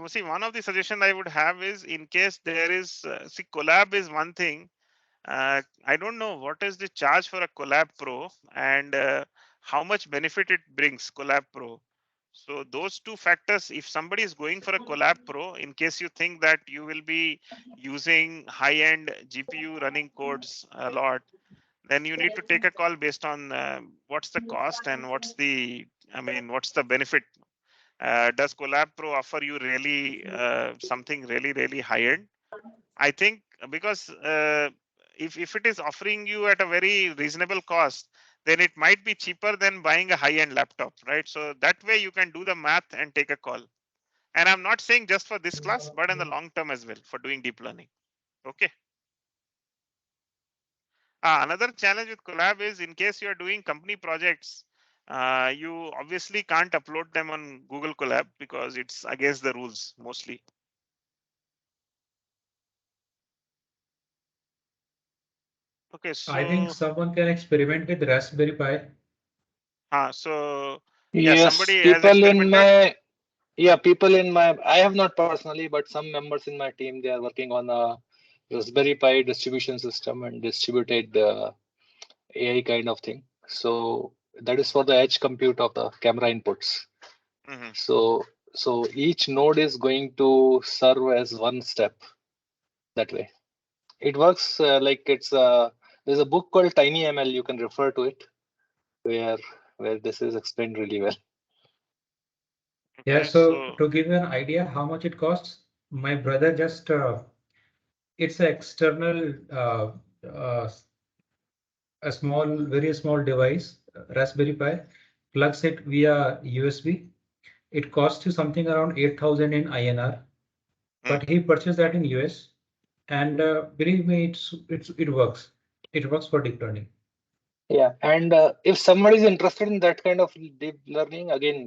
see, one of the suggestion I would have is in case there is see collab is one thing. I don't know what is the charge for a Collab Pro and how much benefit it brings Collab Pro. So those two factors, if somebody is going for a Collab Pro, in case you think that you will be using high-end GPU running codes a lot, then you need to take a call based on what's the cost and what's the benefit. Does Collab Pro offer you really something really high-end? I think because if it is offering you at a very reasonable cost, then it might be cheaper than buying a high-end laptop, right? So that way you can do the math and take a call. And I'm not saying just for this class, but in the long term as well for doing deep learning. Okay. Another challenge with Collab is in case you are doing company projects, you obviously can't upload them on Google Collab because it's against the rules mostly. Okay, I think so someone can experiment with Raspberry Pi. so yeah, Yes, somebody has people in experimented. my people in my I have not personally, but some members in my team they are working on a Raspberry Pi distribution system and distributed AI kind of thing. So that is for the edge compute of the camera inputs. Mhm. So each node is going to serve as one step that way. It works like it's there's a book called Tiny ML. You can refer to it where this is explained really well. Yeah, Okay, so so to give you an idea how much it costs, my brother just it's an external a very small device, Raspberry Pi, plugs it via USB. It costs you something around 8,000 in INR, but he purchased that in US, and believe me, it works. It works for deep learning. Yeah, and if somebody is interested in that kind of deep learning, again,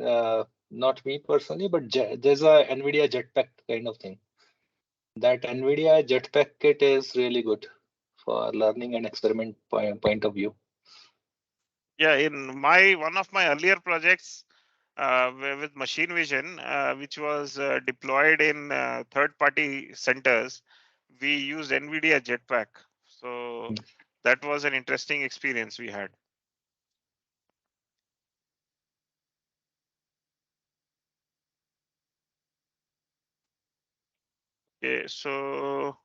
not me personally, but there's a NVIDIA Jetpack kind of thing. That NVIDIA Jetpack kit is really good for learning and experiment point of view. yeah, in one of my earlier projects with machine vision, which was deployed in third-party centers, we used NVIDIA Jetpack. So that was an interesting experience we had. Okay, so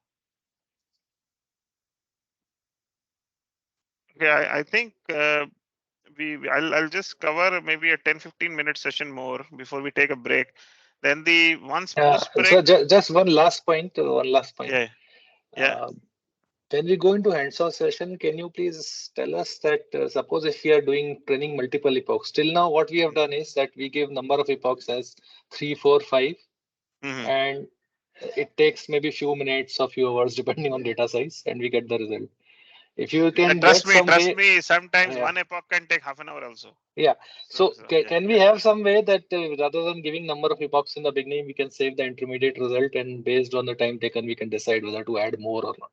okay, I think I'll just cover maybe a 10-15 minute session more before we take a break. Then the once post break, So just one last point. yeah, yeah. Uh, when we go into hands-on session, can you please tell us that suppose if we are doing training multiple epochs, till now what we have done is that we give number of epochs as 3, 4, 5, Mm-hmm. and it takes maybe few minutes or few hours depending on data size, and we get the result. If you can get some Trust way, me. Sometimes yeah, one epoch can take half an hour also. yeah. So Yeah, can we have some way that rather than giving number of epochs in the beginning, we can save the intermediate result, and based on the time taken, we can decide whether to add more or not.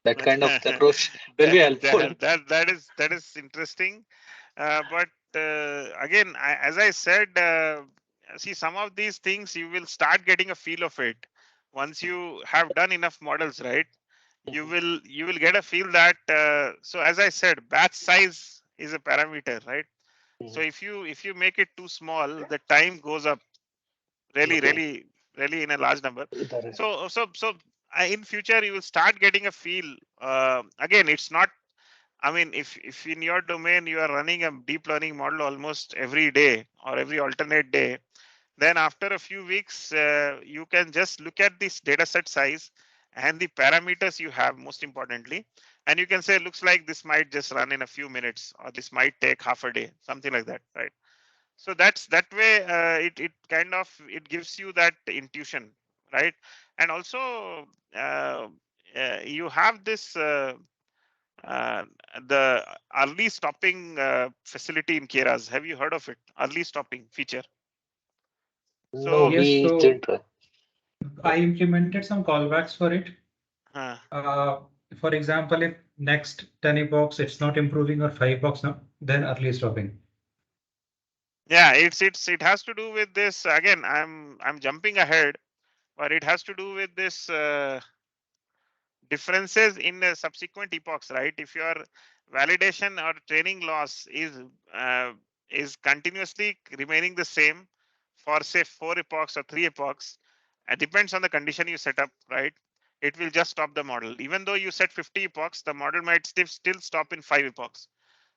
That kind of approach will be helpful. that is interesting. But again, as I said, see some of these things you will start getting a feel of it once you have done enough models, right? You will get a feel that. So as I said, batch size is a parameter, right? So if you make it too small, the time goes up really, Okay. really in a large number. That is. So in future you will start getting a feel. Again, it's not. I mean, if in your domain you are running a deep learning model almost every day or every alternate day, Then after a few weeks, you can just look at this data set size and the parameters you have, most importantly, and you can say, looks like this might just run in a few minutes, or this might take half a day, something like that, right? So that's that way. It kind of it gives you that intuition, right? And also you have this uh, the early stopping facility in Keras. Have you heard of it? Early stopping feature. No, So Yes, we so didn't try. I implemented some callbacks for it. uh, Uh, for example, if next 10 epochs it's not improving or 5 epochs now, then early stopping. yeah, it has to do with this again. I'm jumping ahead, but it has to do with this differences in subsequent epochs, right? If your validation or training loss uh, is continuously remaining the same for say 4 epochs or 3 epochs, it depends on the condition you set up, right? It will just stop the model. Even though you set 50 epochs, the model might still stop in 5 epochs.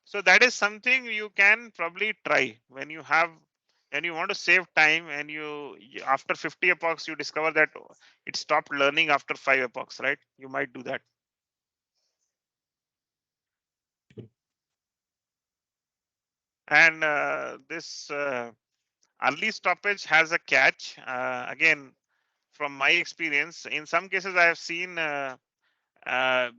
So that is something you can probably try when you have when you want to save time, and after 50 epochs you discover that it stopped learning after 5 epochs, right? You might do that. And this early stoppage has a catch. Again, from my experience, in some cases I have seen I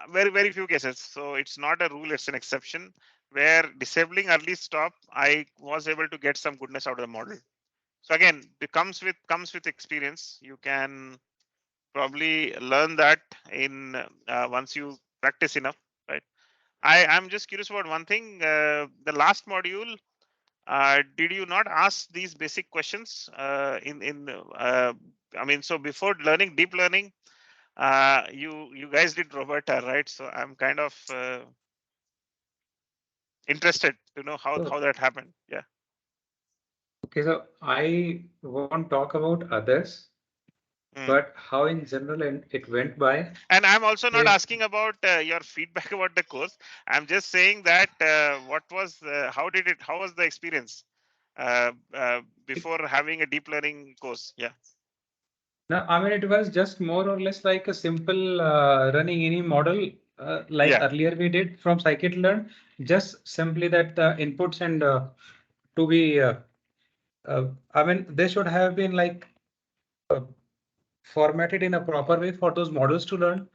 very few cases. So it's not a rule; it's an exception where disabling early stop, I was able to get some goodness out of the model. So again, it comes with experience. You can probably learn that in once you practice enough, right? I'm just curious about one thing. The last module, did you not ask these basic questions in I mean, so before learning deep learning, you guys did Roberta, right? So I'm kind of interested to know So, how that happened. Yeah. okay, so I won't talk about others, Mm. but how in general it went by And I'm also not is, asking about your feedback about the course. I'm just saying that how was the experience before having a deep learning course? Yeah. no, I mean, it was just more or less like a simple running any model like Yeah. earlier we did from scikit-learn, just simply that the inputs and to be, I mean, they should have been like uh, formatted in a proper way for those models to learn.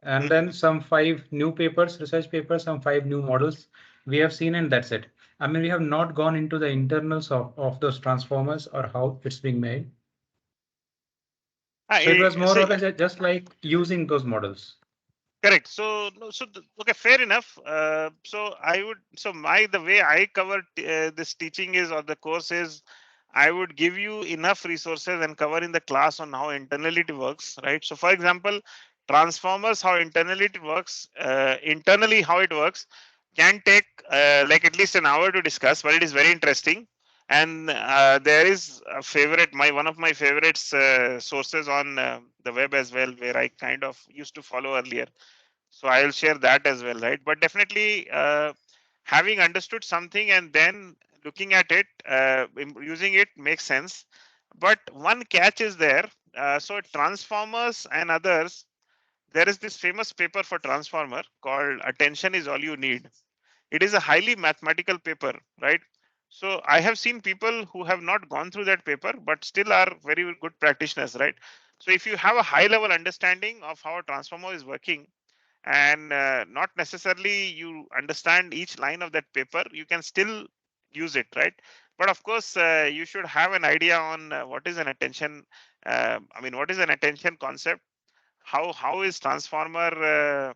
And Mhm. then some 5 new research papers, some 5 new models we have seen, and that's it. I mean, we have not gone into the internals of those transformers or how it's being made. So it was more or See, less just like using those models. correct. So, no, okay, fair enough. So I would, so my the way I cover this teaching is or the course is, I would give you enough resources and cover in the class on how internally it works, right? So, for example, transformers, how internally it works, internally how it works, can take like at least an hour to discuss, but it is very interesting. And there is a favorite, my one of my favorites sources on the web as well, where I kind of used to follow earlier, so I'll share that as well, right? But definitely having understood something and then looking at it, using it makes sense. But one catch is there. So transformers and others, there is this famous paper for transformer called Attention is All You Need. It is a highly mathematical paper, right? So I have seen people who have not gone through that paper but still are very good practitioners, right? So if you have a high level understanding of how a transformer is working, and not necessarily you understand each line of that paper, you can still use it, right? But of course you should have an idea on what is an attention, I mean, what is an attention concept, how is transformer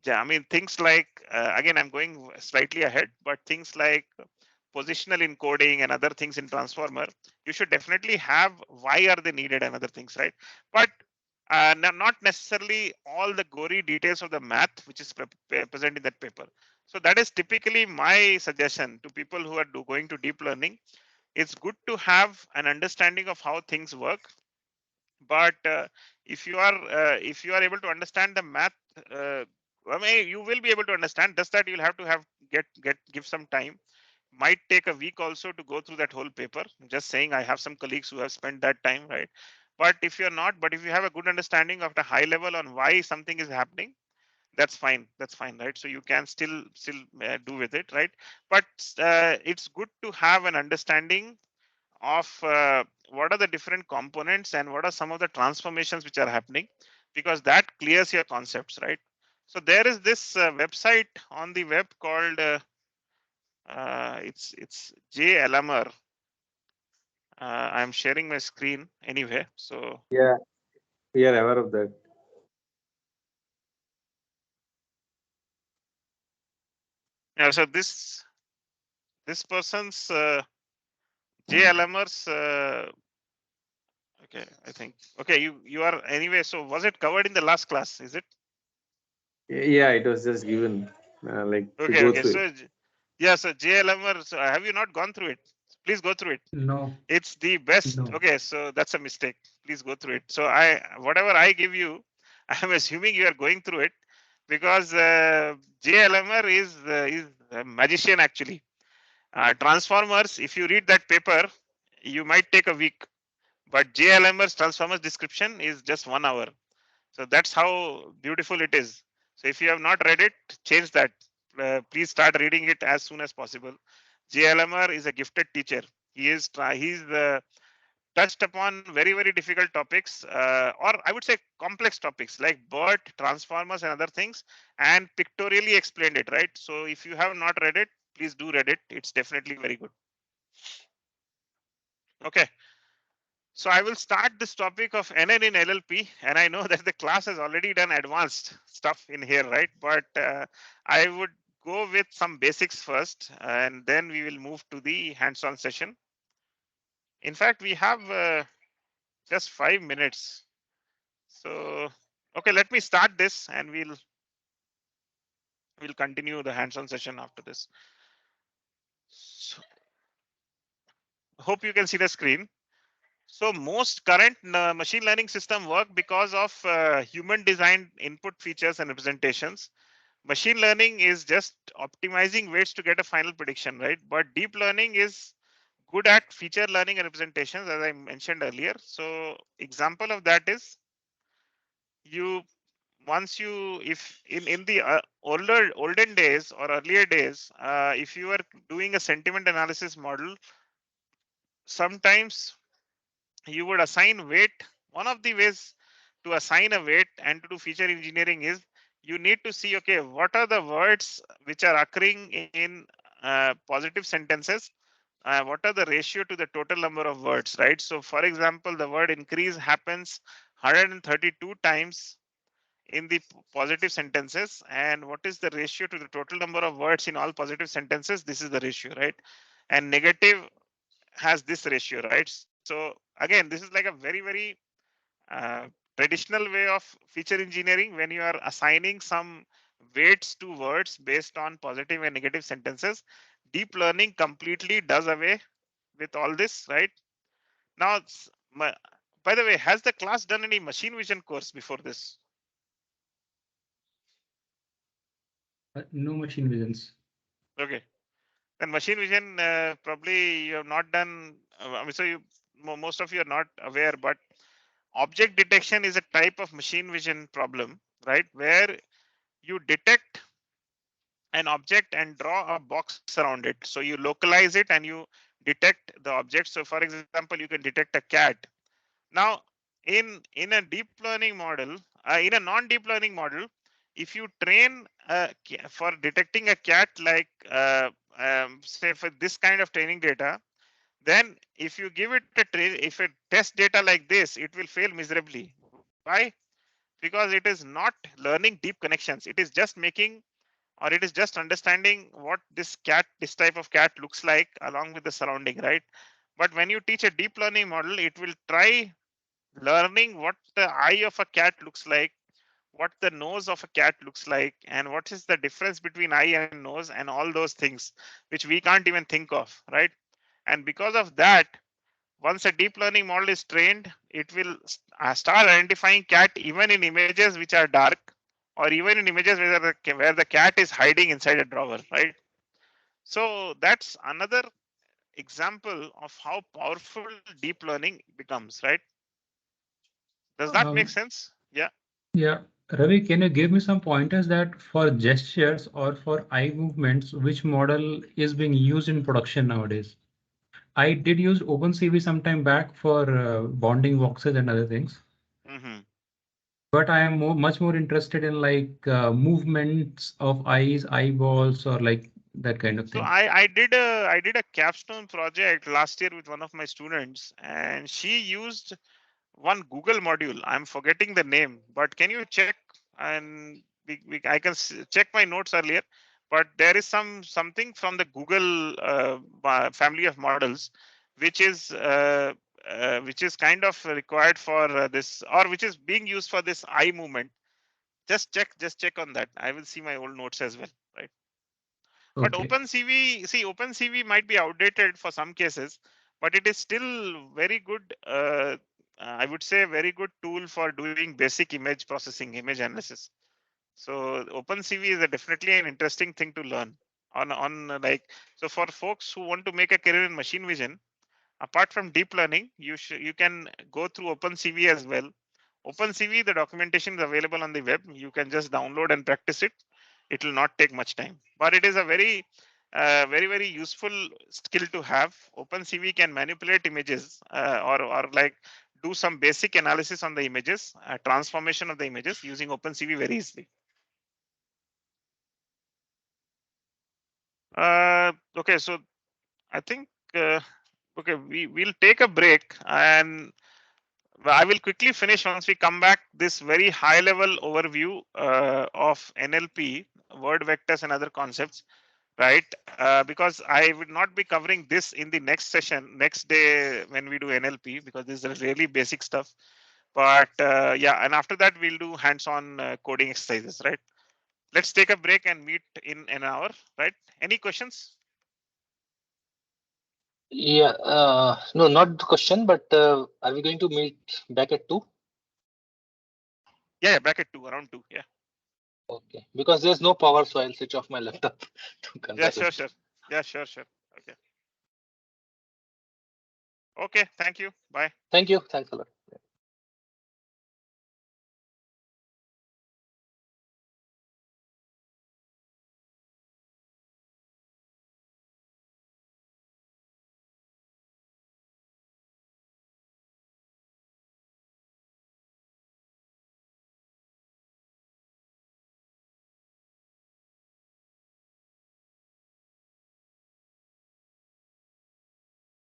yeah, I mean, things like again, I'm going slightly ahead, but things like positional encoding and other things in transformer, you should definitely have why are they needed and other things, right? But not necessarily all the gory details of the math which is present in that paper. So that is typically my suggestion to people who are going to deep learning. It's good to have an understanding of how things work, but if you are able to understand the math, uh, I mean, you will be able to understand. Just that you'll have to have give some time. might take a week also to go through that whole paper. I'm just saying, I have some colleagues who have spent that time, right? But if you're not, but if you have a good understanding of the high level on why something is happening, that's fine, right? So you can still do with it, right? But it's good to have an understanding of what are the different components and what are some of the transformations which are happening, because that clears your concepts, right? So there is this website on the web called it's JLMR. I'm sharing my screen anyway, so Yeah, we are aware of that. yeah. So this person's JLMR's okay, I think. Okay, you are anyway. So was it covered in the last class? Is it? Yeah, it was just given like to Okay, go okay. through it. So yeah, so JLMR. So have you not gone through it? Please go through it. No, It's the best. no. Okay, so that's a mistake. Please go through it. So I whatever I give you, I'm assuming you are going through it, because JLMR is a magician actually. Transformers. If you read that paper, you might take a week. But JLMR's Transformers description is just 1 hour. So that's how beautiful it is. So if you have not read it, change that. Please start reading it as soon as possible. JLMR is a gifted teacher. He's touched upon very difficult topics, or I would say complex topics like BERT, transformers, and other things, and pictorially explained it. Right. So if you have not read it, please do read it. It's definitely very good. Okay. So I will start this topic of NN in LLP, and I know that the class has already done advanced stuff in here, right? But I would go with some basics first, and then we will move to the hands-on session. In fact, we have just 5 minutes. So, okay, let me start this, and we'll continue the hands-on session after this. So, hope you can see the screen. So most current machine learning system work because of human designed input features and representations. Machine learning is just optimizing weights to get a final prediction, right? But deep learning is good at feature learning and representations, as I mentioned earlier. So example of that is, you once you if in the olden days or earlier days, if you were doing a sentiment analysis model, sometimes you would assign weight. One of the ways to assign a weight and to do feature engineering is, you need to see, okay, what are the words which are occurring in positive sentences, what are the ratio to the total number of words, right? So for example, the word increase happens 132 times in the positive sentences, and what is the ratio to the total number of words in all positive sentences? This is the ratio, right? And negative has this ratio, right? So again, this is like a very uh, traditional way of feature engineering, when you are assigning some weights to words based on positive and negative sentences. Deep learning completely does away with all this, right? Now, by the way, has the class done any machine vision course before this? No machine visions. Okay, then machine vision probably you have not done. I mean, so most of you are not aware, but object detection is a type of machine vision problem, right? Where you detect an object and draw a box around it. So you localize it and you detect the object. So for example, you can detect a cat. Now, in a deep learning model, in a non-deep learning model, if you train for detecting a cat, like say for this kind of training data, then if you give it if it test data like this, it will fail miserably. Why? Because it is not learning deep connections. It is just making, or it is just understanding what this type of cat looks like along with the surrounding, right? But when you teach a deep learning model, it will try learning what the eye of a cat looks like, what the nose of a cat looks like, and what is the difference between eye and nose, and all those things which we can't even think of, right? And because of that, once a deep learning model is trained, it will start identifying cat even in images which are dark, or even in images where the cat is hiding inside a drawer, right? So that's another example of how powerful deep learning becomes, right? Does that make sense? Yeah. Yeah. Ravi, can you give me some pointers that for gestures or for eye movements, which model is being used in production nowadays? I did use OpenCV some time back for bonding boxes and other things. Mm-hmm. But I am much more interested in like movements of eyes, eyeballs, or like that kind of So thing. I did a capstone project last year with one of my students, and she used one Google module. I'm forgetting the name, but can you check? And I can check my notes earlier. But there is something from the Google family of models, which is kind of required for this, or which is being used for this eye movement. Just check on that. I will see my old notes as well, right? But Okay. OpenCV might be outdated for some cases, but it is still very good. I would say very good tool for doing basic image processing, image analysis. So OpenCV is definitely an interesting thing to learn on like, so for folks who want to make a career in machine vision, apart from deep learning, you can go through OpenCV as well. OpenCV, the documentation is available on the web. You can just download and practice it. It will not take much time, but it is a very useful skill to have. OpenCV can manipulate images or like do some basic analysis on the images, transformation of the images using OpenCV very easily. Okay, so I think okay, we'll take a break, and I will quickly finish once we come back this very high level overview of NLP, word vectors and other concepts, right? Because I would not be covering this in the next session, next day when we do NLP, because this is really basic stuff. But yeah, and after that, we'll do hands-on coding exercises, right? Let's take a break and meet in an hour, right? Any questions? Yeah, no, not the question, but are we going to meet back at 2? Yeah, back at 2, around 2. Yeah. Okay, because there's no power, so I'll switch off my laptop to Yeah, converse sure, with sure. you. Yeah, sure. Okay. Okay, thank you. Bye. Thank you. Thanks a lot.